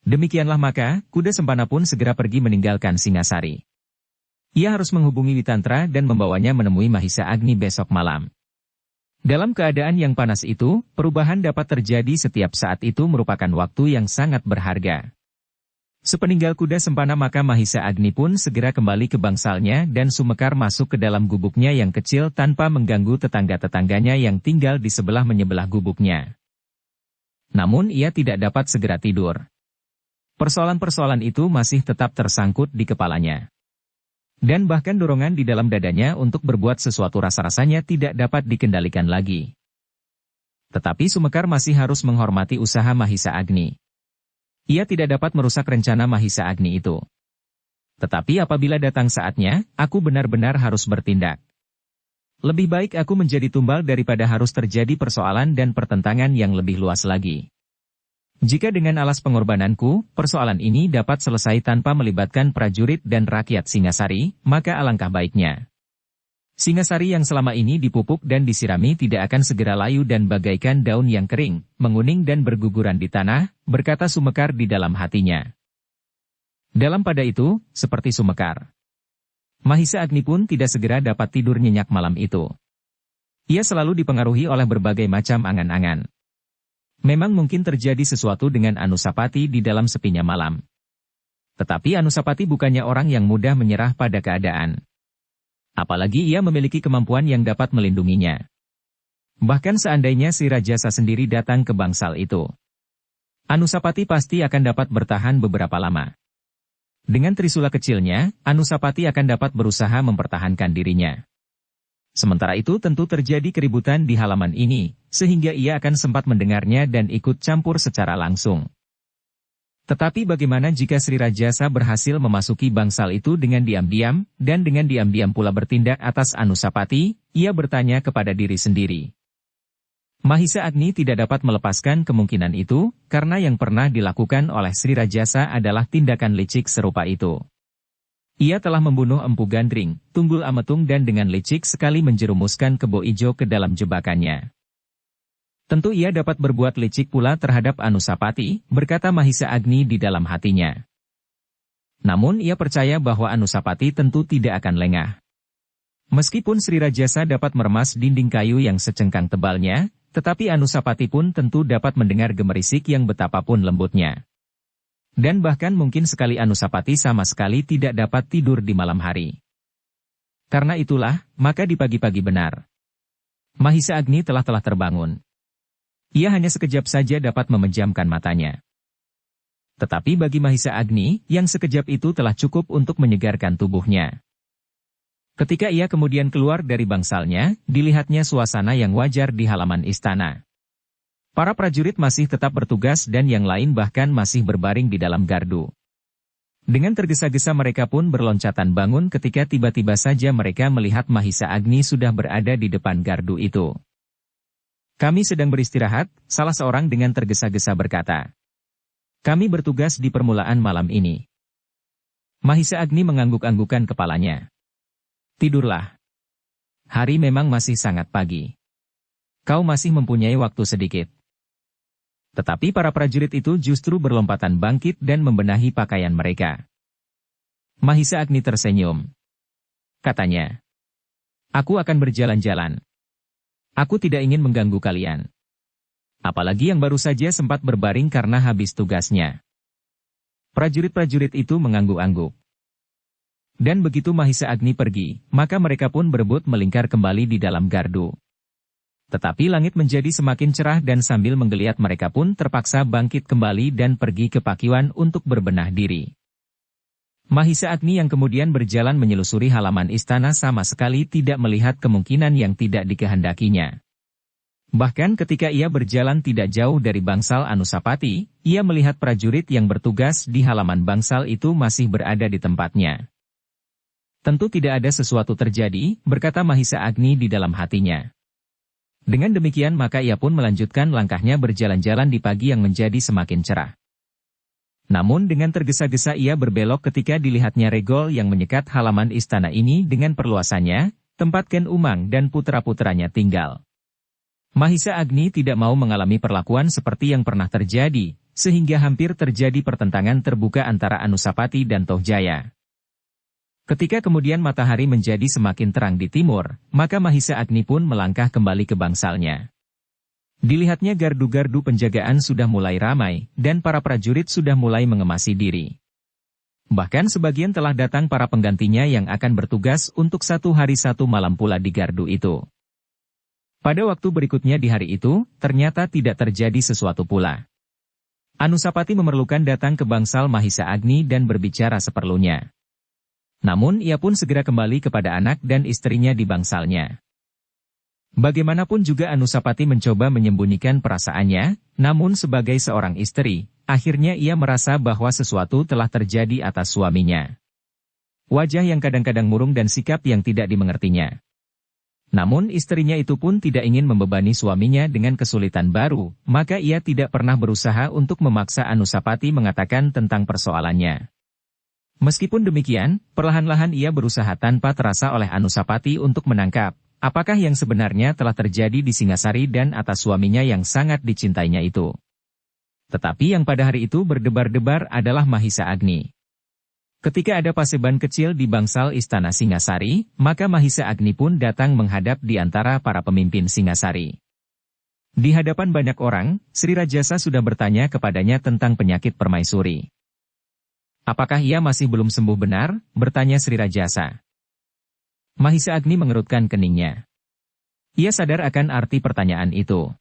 Demikianlah maka, Kuda Sempana pun segera pergi meninggalkan Singasari. Ia harus menghubungi Witantra dan membawanya menemui Mahisa Agni besok malam. Dalam keadaan yang panas itu, perubahan dapat terjadi setiap saat itu merupakan waktu yang sangat berharga. Sepeninggal Kuda Sempana maka Mahisa Agni pun segera kembali ke bangsalnya dan Sumekar masuk ke dalam gubuknya yang kecil tanpa mengganggu tetangga-tetangganya yang tinggal di sebelah-menyebelah gubuknya. Namun ia tidak dapat segera tidur. Persoalan-persoalan itu masih tetap tersangkut di kepalanya. Dan bahkan dorongan di dalam dadanya untuk berbuat sesuatu rasa-rasanya tidak dapat dikendalikan lagi. Tetapi Sumekar masih harus menghormati usaha Mahisa Agni. Ia tidak dapat merusak rencana Mahisa Agni itu. Tetapi apabila datang saatnya, aku benar-benar harus bertindak. Lebih baik aku menjadi tumbal daripada harus terjadi persoalan dan pertentangan yang lebih luas lagi. Jika dengan alas pengorbananku, persoalan ini dapat selesai tanpa melibatkan prajurit dan rakyat Singasari, maka alangkah baiknya. Singasari yang selama ini dipupuk dan disirami tidak akan segera layu dan bagaikan daun yang kering, menguning dan berguguran di tanah, berkata Sumekar di dalam hatinya. Dalam pada itu, seperti Sumekar, Mahisa Agni pun tidak segera dapat tidur nyenyak malam itu. Ia selalu dipengaruhi oleh berbagai macam angan-angan. Memang mungkin terjadi sesuatu dengan Anusapati di dalam sepinya malam. Tetapi Anusapati bukannya orang yang mudah menyerah pada keadaan. Apalagi ia memiliki kemampuan yang dapat melindunginya. Bahkan seandainya si Rajasa sendiri datang ke bangsal itu, Anusapati pasti akan dapat bertahan beberapa lama. Dengan trisula kecilnya, Anusapati akan dapat berusaha mempertahankan dirinya. Sementara itu tentu terjadi keributan di halaman ini, sehingga ia akan sempat mendengarnya dan ikut campur secara langsung. Tetapi bagaimana jika Sri Rajasa berhasil memasuki bangsal itu dengan diam-diam, dan dengan diam-diam pula bertindak atas Anusapati, ia bertanya kepada diri sendiri. Mahisa Agni tidak dapat melepaskan kemungkinan itu, karena yang pernah dilakukan oleh Sri Rajasa adalah tindakan licik serupa itu. Ia telah membunuh Empu Gandring, Tunggul Ametung dan dengan licik sekali menjerumuskan Kebo Ijo ke dalam jebakannya. Tentu ia dapat berbuat licik pula terhadap Anusapati, berkata Mahisa Agni di dalam hatinya. Namun ia percaya bahwa Anusapati tentu tidak akan lengah. Meskipun Sri Rajasa dapat meremas dinding kayu yang secengkang tebalnya, tetapi Anusapati pun tentu dapat mendengar gemerisik yang betapapun lembutnya. Dan bahkan mungkin sekali Anusapati sama sekali tidak dapat tidur di malam hari. Karena itulah, maka di pagi-pagi benar, Mahisa Agni telah terbangun. Ia hanya sekejap saja dapat memejamkan matanya. Tetapi bagi Mahisa Agni, yang sekejap itu telah cukup untuk menyegarkan tubuhnya. Ketika ia kemudian keluar dari bangsalnya, dilihatnya suasana yang wajar di halaman istana. Para prajurit masih tetap bertugas dan yang lain bahkan masih berbaring di dalam gardu. Dengan tergesa-gesa mereka pun berloncatan bangun ketika tiba-tiba saja mereka melihat Mahisa Agni sudah berada di depan gardu itu. Kami sedang beristirahat, salah seorang dengan tergesa-gesa berkata. Kami bertugas di permulaan malam ini. Mahisa Agni mengangguk-anggukan kepalanya. Tidurlah. Hari memang masih sangat pagi. Kau masih mempunyai waktu sedikit. Tetapi para prajurit itu justru berlompatan bangkit dan membenahi pakaian mereka. Mahisa Agni tersenyum. Katanya. Aku akan berjalan-jalan. Aku tidak ingin mengganggu kalian. Apalagi yang baru saja sempat berbaring karena habis tugasnya. Prajurit-prajurit itu mengangguk-angguk. Dan begitu Mahisa Agni pergi, maka mereka pun berebut melingkar kembali di dalam gardu. Tetapi langit menjadi semakin cerah dan sambil menggeliat mereka pun terpaksa bangkit kembali dan pergi ke pakiwan untuk berbenah diri. Mahisa Agni yang kemudian berjalan menyelusuri halaman istana sama sekali tidak melihat kemungkinan yang tidak dikehendakinya. Bahkan ketika ia berjalan tidak jauh dari bangsal Anusapati, ia melihat prajurit yang bertugas di halaman bangsal itu masih berada di tempatnya. Tentu tidak ada sesuatu terjadi, berkata Mahisa Agni di dalam hatinya. Dengan demikian maka ia pun melanjutkan langkahnya berjalan-jalan di pagi yang menjadi semakin cerah. Namun dengan tergesa-gesa ia berbelok ketika dilihatnya regol yang menyekat halaman istana ini dengan perluasannya, tempat Ken Umang dan putra-putranya tinggal. Mahisa Agni tidak mau mengalami perlakuan seperti yang pernah terjadi, sehingga hampir terjadi pertentangan terbuka antara Anusapati dan Tohjaya. Ketika kemudian matahari menjadi semakin terang di timur, maka Mahisa Agni pun melangkah kembali ke bangsalnya. Dilihatnya gardu-gardu penjagaan sudah mulai ramai, dan para prajurit sudah mulai mengemasi diri. Bahkan sebagian telah datang para penggantinya yang akan bertugas untuk 1 hari 1 malam pula di gardu itu. Pada waktu berikutnya di hari itu, ternyata tidak terjadi sesuatu pula. Anusapati memerlukan datang ke bangsal Mahisa Agni dan berbicara seperlunya. Namun ia pun segera kembali kepada anak dan istrinya di bangsalnya. Bagaimanapun juga Anusapati mencoba menyembunyikan perasaannya, namun sebagai seorang istri, akhirnya ia merasa bahwa sesuatu telah terjadi atas suaminya. Wajah yang kadang-kadang murung dan sikap yang tidak dimengertinya. Namun istrinya itu pun tidak ingin membebani suaminya dengan kesulitan baru, maka ia tidak pernah berusaha untuk memaksa Anusapati mengatakan tentang persoalannya. Meskipun demikian, perlahan-lahan ia berusaha tanpa terasa oleh Anusapati untuk menangkap apakah yang sebenarnya telah terjadi di Singasari dan atas suaminya yang sangat dicintainya itu. Tetapi yang pada hari itu berdebar-debar adalah Mahisa Agni. Ketika ada paseban kecil di bangsal istana Singasari, maka Mahisa Agni pun datang menghadap di antara para pemimpin Singasari. Di hadapan banyak orang, Sri Rajasa sudah bertanya kepadanya tentang penyakit permaisuri. Apakah ia masih belum sembuh benar? Bertanya Sri Rajasa. Mahisa Agni mengerutkan keningnya. Ia sadar akan arti pertanyaan itu.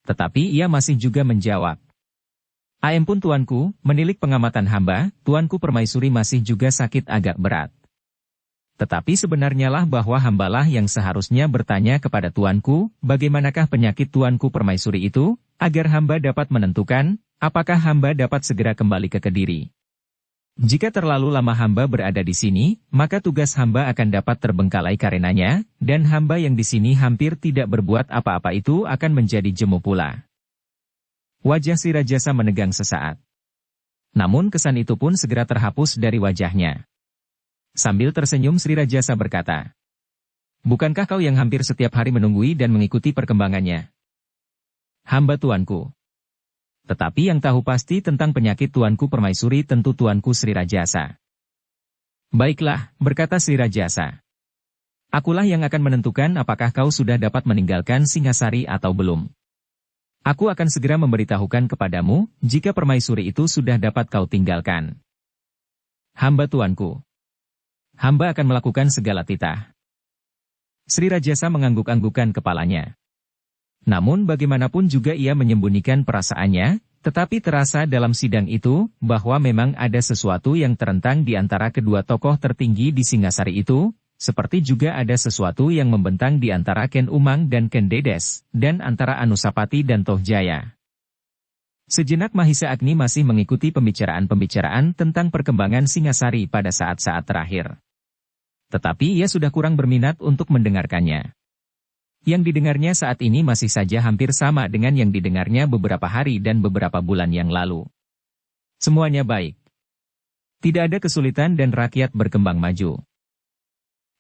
Tetapi ia masih juga menjawab. Pun tuanku, menilik pengamatan hamba, tuanku permaisuri masih juga sakit agak berat. Tetapi sebenarnya lah bahwa hambalah yang seharusnya bertanya kepada tuanku, bagaimanakah penyakit tuanku permaisuri itu, agar hamba dapat menentukan, apakah hamba dapat segera kembali ke Kediri. Jika terlalu lama hamba berada di sini, maka tugas hamba akan dapat terbengkalai karenanya, dan hamba yang di sini hampir tidak berbuat apa-apa itu akan menjadi jemu pula. Wajah Sri Rajasa menegang sesaat. Namun kesan itu pun segera terhapus dari wajahnya. Sambil tersenyum Sri Rajasa berkata, bukankah kau yang hampir setiap hari menunggui dan mengikuti perkembangannya? Hamba tuanku. Tetapi yang tahu pasti tentang penyakit tuanku permaisuri tentu tuanku Sri Rajasa. Baiklah, berkata Sri Rajasa. Akulah yang akan menentukan apakah kau sudah dapat meninggalkan Singasari atau belum. Aku akan segera memberitahukan kepadamu, jika permaisuri itu sudah dapat kau tinggalkan. Hamba tuanku. Hamba akan melakukan segala titah. Sri Rajasa mengangguk-anggukan kepalanya. Namun bagaimanapun juga ia menyembunyikan perasaannya, tetapi terasa dalam sidang itu, bahwa memang ada sesuatu yang terentang di antara kedua tokoh tertinggi di Singasari itu, seperti juga ada sesuatu yang membentang di antara Ken Umang dan Ken Dedes, dan antara Anusapati dan Toh Jaya. Sejenak Mahisa Agni masih mengikuti pembicaraan-pembicaraan tentang perkembangan Singasari pada saat-saat terakhir. Tetapi ia sudah kurang berminat untuk mendengarkannya. Yang didengarnya saat ini masih saja hampir sama dengan yang didengarnya beberapa hari dan beberapa bulan yang lalu. Semuanya baik. Tidak ada kesulitan dan rakyat berkembang maju.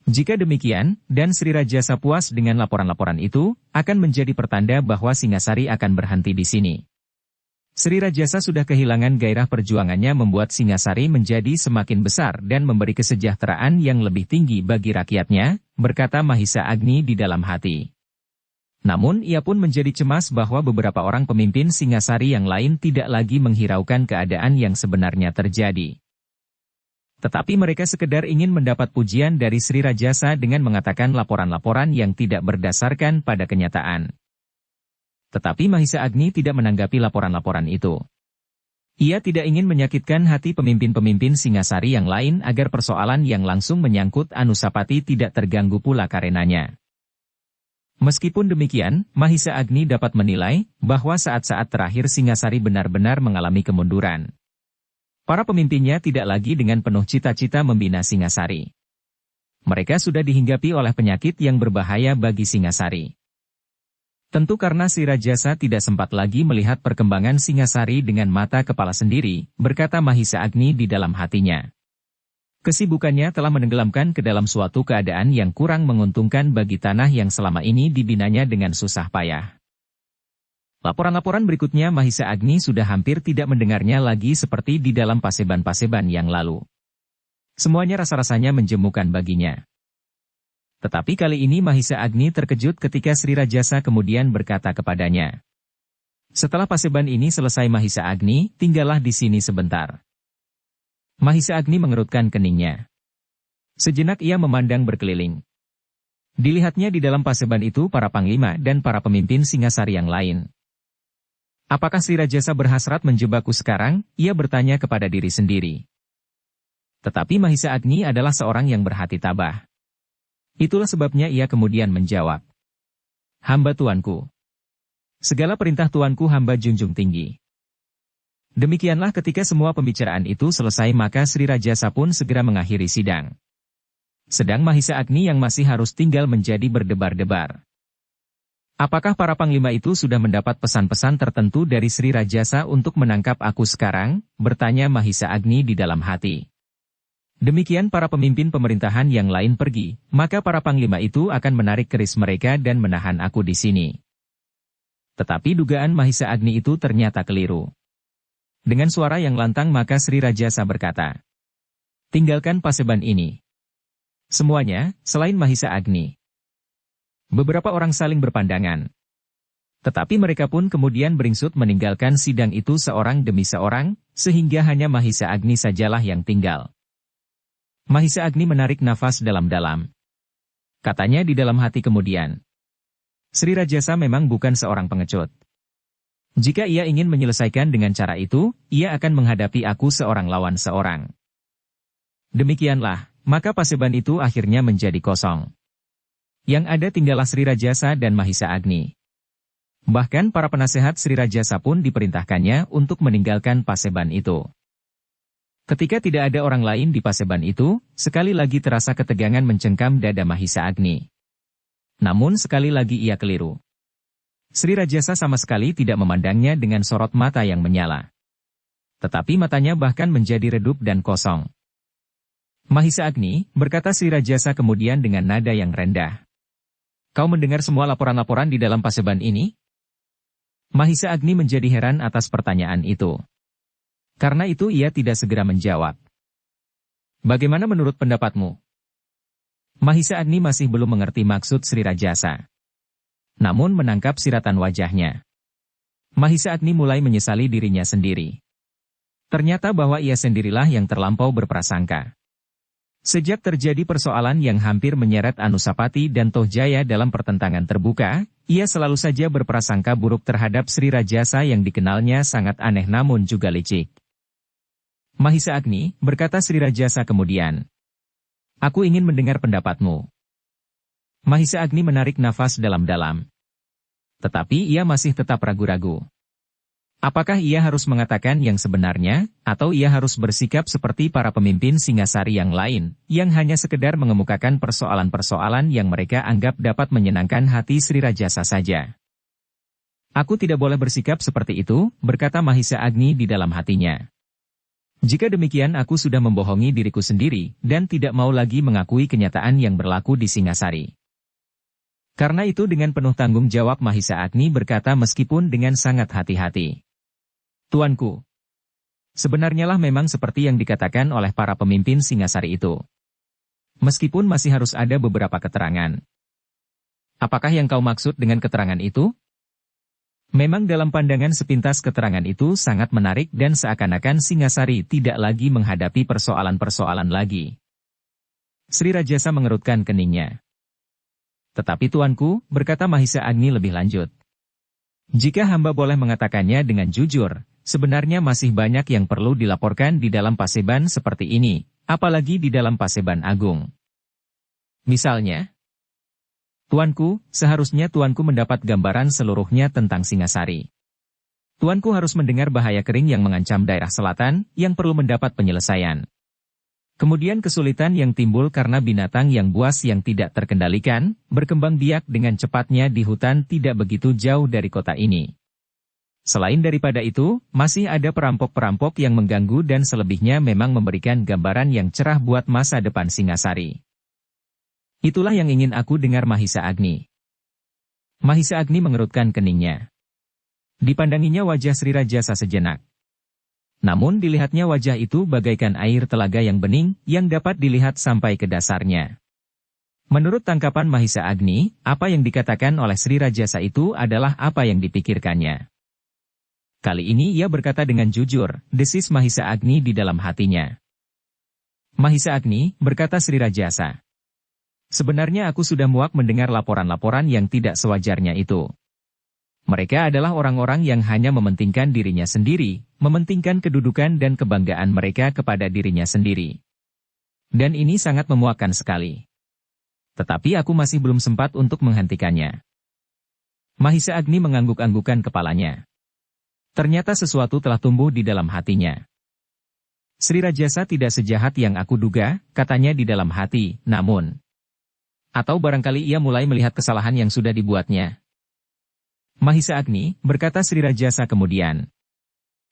Jika demikian, dan Sri Rajasa puas dengan laporan-laporan itu, akan menjadi pertanda bahwa Singasari akan berhenti di sini. Sri Rajasa sudah kehilangan gairah perjuangannya membuat Singasari menjadi semakin besar dan memberi kesejahteraan yang lebih tinggi bagi rakyatnya, berkata Mahisa Agni di dalam hati. Namun ia pun menjadi cemas bahwa beberapa orang pemimpin Singasari yang lain tidak lagi menghiraukan keadaan yang sebenarnya terjadi. Tetapi mereka sekedar ingin mendapat pujian dari Sri Rajasa dengan mengatakan laporan-laporan yang tidak berdasarkan pada kenyataan. Tetapi Mahisa Agni tidak menanggapi laporan-laporan itu. Ia tidak ingin menyakitkan hati pemimpin-pemimpin Singasari yang lain agar persoalan yang langsung menyangkut Anusapati tidak terganggu pula karenanya. Meskipun demikian, Mahisa Agni dapat menilai bahwa saat-saat terakhir Singasari benar-benar mengalami kemunduran. Para pemimpinnya tidak lagi dengan penuh cita-cita membina Singasari. Mereka sudah dihinggapi oleh penyakit yang berbahaya bagi Singasari. Tentu karena Sri Rajasa tidak sempat lagi melihat perkembangan Singasari dengan mata kepala sendiri, berkata Mahisa Agni di dalam hatinya. Kesibukannya telah menenggelamkan ke dalam suatu keadaan yang kurang menguntungkan bagi tanah yang selama ini dibinanya dengan susah payah. Laporan-laporan berikutnya Mahisa Agni sudah hampir tidak mendengarnya lagi seperti di dalam paseban-paseban yang lalu. Semuanya rasa-rasanya menjemukan baginya. Tetapi kali ini Mahisa Agni terkejut ketika Sri Rajasa kemudian berkata kepadanya. Setelah paseban ini selesai Mahisa Agni, tinggallah di sini sebentar. Mahisa Agni mengerutkan keningnya. Sejenak ia memandang berkeliling. Dilihatnya di dalam paseban itu para panglima dan para pemimpin Singasari yang lain. Apakah Sri Rajasa berhasrat menjebakku sekarang? Ia bertanya kepada diri sendiri. Tetapi Mahisa Agni adalah seorang yang berhati tabah. Itulah sebabnya ia kemudian menjawab. hamba tuanku. Segala perintah tuanku hamba junjung tinggi. Demikianlah ketika semua pembicaraan itu selesai maka Sri Rajasa pun segera mengakhiri sidang. Sedang Mahisa Agni yang masih harus tinggal menjadi berdebar-debar. Apakah para panglima itu sudah mendapat pesan-pesan tertentu dari Sri Rajasa untuk menangkap aku sekarang? Bertanya Mahisa Agni di dalam hati. Demikian para pemimpin pemerintahan yang lain pergi, maka para panglima itu akan menarik keris mereka dan menahan aku di sini. Tetapi dugaan Mahisa Agni itu ternyata keliru. Dengan suara yang lantang maka Sri Rajasa berkata, "Tinggalkan paseban ini. Semuanya, selain Mahisa Agni." Beberapa orang saling berpandangan. Tetapi mereka pun kemudian beringsut meninggalkan sidang itu seorang demi seorang, sehingga hanya Mahisa Agni sajalah yang tinggal. Mahisa Agni menarik nafas dalam-dalam. Katanya di dalam hati kemudian, Sri Rajasa memang bukan seorang pengecut. Jika ia ingin menyelesaikan dengan cara itu, ia akan menghadapi aku seorang lawan seorang. Demikianlah, maka paseban itu akhirnya menjadi kosong. Yang ada tinggallah Sri Rajasa dan Mahisa Agni. Bahkan para penasehat Sri Rajasa pun diperintahkannya untuk meninggalkan paseban itu. Ketika tidak ada orang lain di paseban itu, sekali lagi terasa ketegangan mencengkam dada Mahisa Agni. Namun sekali lagi ia keliru. Sri Rajasa sama sekali tidak memandangnya dengan sorot mata yang menyala. Tetapi matanya bahkan menjadi redup dan kosong. Mahisa Agni, berkata Sri Rajasa kemudian dengan nada yang rendah. Kau mendengar semua laporan-laporan di dalam paseban ini? Mahisa Agni menjadi heran atas pertanyaan itu. Karena itu ia tidak segera menjawab. Bagaimana menurut pendapatmu? Mahisa Agni masih belum mengerti maksud Sri Rajasa. Namun menangkap siratan wajahnya. Mahisa Agni mulai menyesali dirinya sendiri. Ternyata bahwa ia sendirilah yang terlampau berprasangka. Sejak terjadi persoalan yang hampir menyeret Anusapati dan Tohjaya dalam pertentangan terbuka, ia selalu saja berprasangka buruk terhadap Sri Rajasa yang dikenalnya sangat aneh namun juga licik. Mahisa Agni, berkata Sri Rajasa kemudian. Aku ingin mendengar pendapatmu. Mahisa Agni menarik nafas dalam-dalam. Tetapi ia masih tetap ragu-ragu. Apakah ia harus mengatakan yang sebenarnya, atau ia harus bersikap seperti para pemimpin Singasari yang lain, yang hanya sekedar mengemukakan persoalan-persoalan yang mereka anggap dapat menyenangkan hati Sri Rajasa saja. Aku tidak boleh bersikap seperti itu, berkata Mahisa Agni di dalam hatinya. Jika demikian aku sudah membohongi diriku sendiri, dan tidak mau lagi mengakui kenyataan yang berlaku di Singasari. Karena itu dengan penuh tanggung jawab Mahisa Agni berkata meskipun dengan sangat hati-hati. Tuanku, sebenarnya lah memang seperti yang dikatakan oleh para pemimpin Singasari itu. Meskipun masih harus ada beberapa keterangan. Apakah yang kau maksud dengan keterangan itu? Memang dalam pandangan sepintas keterangan itu sangat menarik dan seakan-akan Singasari tidak lagi menghadapi persoalan-persoalan lagi. Sri Rajasa mengerutkan keningnya. Tetapi tuanku, berkata Mahisa Agni lebih lanjut. Jika hamba boleh mengatakannya dengan jujur, sebenarnya masih banyak yang perlu dilaporkan di dalam paseban seperti ini, apalagi di dalam paseban agung. Misalnya, tuanku, seharusnya tuanku mendapat gambaran seluruhnya tentang Singasari. Tuanku harus mendengar bahaya kering yang mengancam daerah selatan, yang perlu mendapat penyelesaian. Kemudian kesulitan yang timbul karena binatang yang buas yang tidak terkendalikan, berkembang biak dengan cepatnya di hutan tidak begitu jauh dari kota ini. Selain daripada itu, masih ada perampok-perampok yang mengganggu dan selebihnya memang memberikan gambaran yang cerah buat masa depan Singasari. Itulah yang ingin aku dengar Mahisa Agni. Mahisa Agni mengerutkan keningnya. Dipandanginya wajah Sri Rajasa sejenak. Namun dilihatnya wajah itu bagaikan air telaga yang bening, yang dapat dilihat sampai ke dasarnya. Menurut tangkapan Mahisa Agni, apa yang dikatakan oleh Sri Rajasa itu adalah apa yang dipikirkannya. Kali ini ia berkata dengan jujur, desis Mahisa Agni di dalam hatinya. Mahisa Agni, berkata Sri Rajasa. Sebenarnya aku sudah muak mendengar laporan-laporan yang tidak sewajarnya itu. Mereka adalah orang-orang yang hanya mementingkan dirinya sendiri, mementingkan kedudukan dan kebanggaan mereka kepada dirinya sendiri. Dan ini sangat memuakkan sekali. Tetapi aku masih belum sempat untuk menghentikannya. Mahisa Agni mengangguk-anggukan kepalanya. Ternyata sesuatu telah tumbuh di dalam hatinya. Sri Rajasa tidak sejahat yang aku duga, katanya di dalam hati, namun. Atau barangkali ia mulai melihat kesalahan yang sudah dibuatnya. Mahisa Agni, berkata Sri Rajasa kemudian.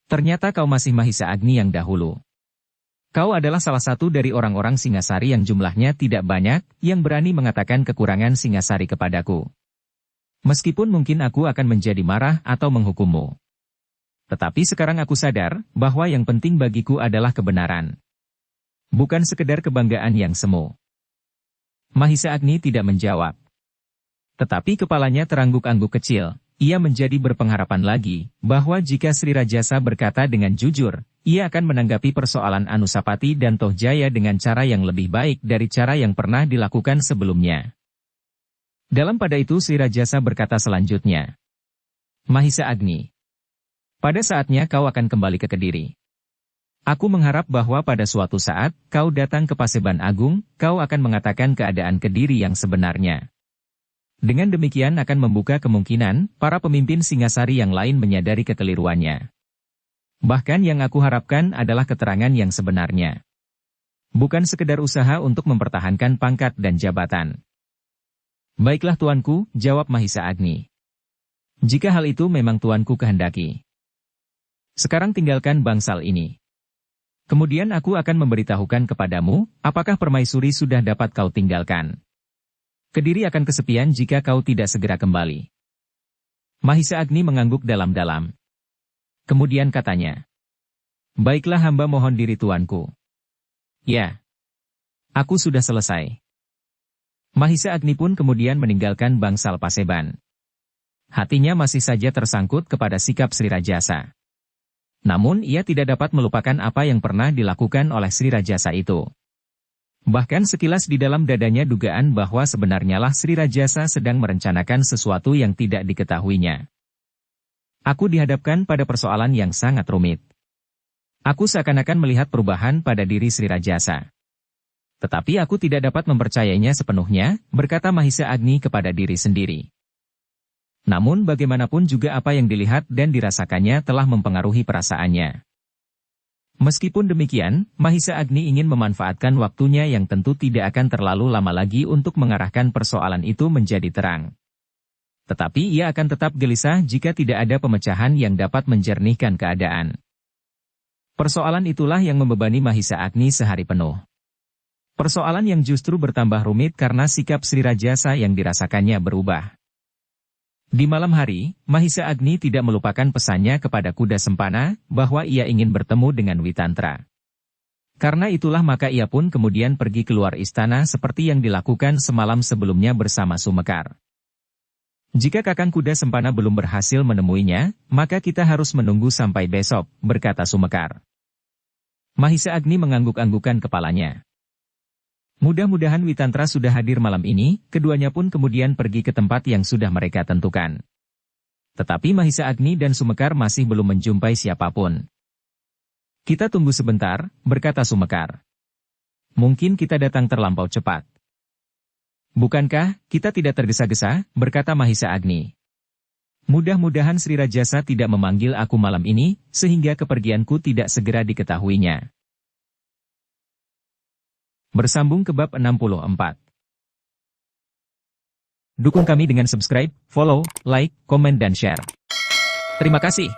Ternyata kau masih Mahisa Agni yang dahulu. Kau adalah salah satu dari orang-orang Singasari yang jumlahnya tidak banyak, yang berani mengatakan kekurangan Singasari kepadaku. Meskipun mungkin aku akan menjadi marah atau menghukummu. Tetapi sekarang aku sadar, bahwa yang penting bagiku adalah kebenaran. Bukan sekedar kebanggaan yang semu. Mahisa Agni tidak menjawab. Tetapi kepalanya terangguk-angguk kecil. Ia menjadi berpengharapan lagi, bahwa jika Sri Rajasa berkata dengan jujur, ia akan menanggapi persoalan Anusapati dan Tohjaya dengan cara yang lebih baik dari cara yang pernah dilakukan sebelumnya. Dalam pada itu Sri Rajasa berkata selanjutnya. Mahisa Agni. Pada saatnya kau akan kembali ke Kediri. Aku mengharap bahwa pada suatu saat, kau datang ke Paseban Agung, kau akan mengatakan keadaan Kediri yang sebenarnya. Dengan demikian akan membuka kemungkinan, para pemimpin Singasari yang lain menyadari kekeliruannya. Bahkan yang aku harapkan adalah keterangan yang sebenarnya. Bukan sekedar usaha untuk mempertahankan pangkat dan jabatan. Baiklah tuanku, jawab Mahisa Agni. Jika hal itu memang tuanku kehendaki. Sekarang tinggalkan bangsal ini. Kemudian aku akan memberitahukan kepadamu, apakah permaisuri sudah dapat kau tinggalkan. Kediri akan kesepian jika kau tidak segera kembali. Mahisa Agni mengangguk dalam-dalam. Kemudian katanya. Baiklah hamba mohon diri tuanku. Ya. Aku sudah selesai. Mahisa Agni pun kemudian meninggalkan bangsal Paseban. Hatinya masih saja tersangkut kepada sikap Sri Rajasa. Namun ia tidak dapat melupakan apa yang pernah dilakukan oleh Sri Rajasa itu. Bahkan sekilas di dalam dadanya dugaan bahwa sebenarnya lah Sri Rajasa sedang merencanakan sesuatu yang tidak diketahuinya. Aku dihadapkan pada persoalan yang sangat rumit. Aku seakan-akan melihat perubahan pada diri Sri Rajasa. Tetapi aku tidak dapat mempercayainya sepenuhnya, berkata Mahisa Agni kepada diri sendiri. Namun bagaimanapun juga apa yang dilihat dan dirasakannya telah mempengaruhi perasaannya. Meskipun demikian, Mahisa Agni ingin memanfaatkan waktunya yang tentu tidak akan terlalu lama lagi untuk mengarahkan persoalan itu menjadi terang. Tetapi ia akan tetap gelisah jika tidak ada pemecahan yang dapat menjernihkan keadaan. Persoalan itulah yang membebani Mahisa Agni sehari penuh. Persoalan yang justru bertambah rumit karena sikap Sri Rajasa yang dirasakannya berubah. Di malam hari, Mahisa Agni tidak melupakan pesannya kepada kuda sempana, bahwa ia ingin bertemu dengan Witantra. Karena itulah maka ia pun kemudian pergi keluar istana seperti yang dilakukan semalam sebelumnya bersama Sumekar. Jika kakang kuda sempana belum berhasil menemuinya, maka kita harus menunggu sampai besok, berkata Sumekar. Mahisa Agni mengangguk-anggukan kepalanya. Mudah-mudahan Witantra sudah hadir malam ini, keduanya pun kemudian pergi ke tempat yang sudah mereka tentukan. Tetapi Mahisa Agni dan Sumekar masih belum menjumpai siapapun. Kita tunggu sebentar, berkata Sumekar. Mungkin kita datang terlampau cepat. Bukankah, kita tidak tergesa-gesa, berkata Mahisa Agni. Mudah-mudahan Sri Rajasa tidak memanggil aku malam ini, sehingga kepergianku tidak segera diketahuinya. Bersambung ke bab 64. Dukung kami dengan subscribe, follow, like, komen dan share. Terima kasih.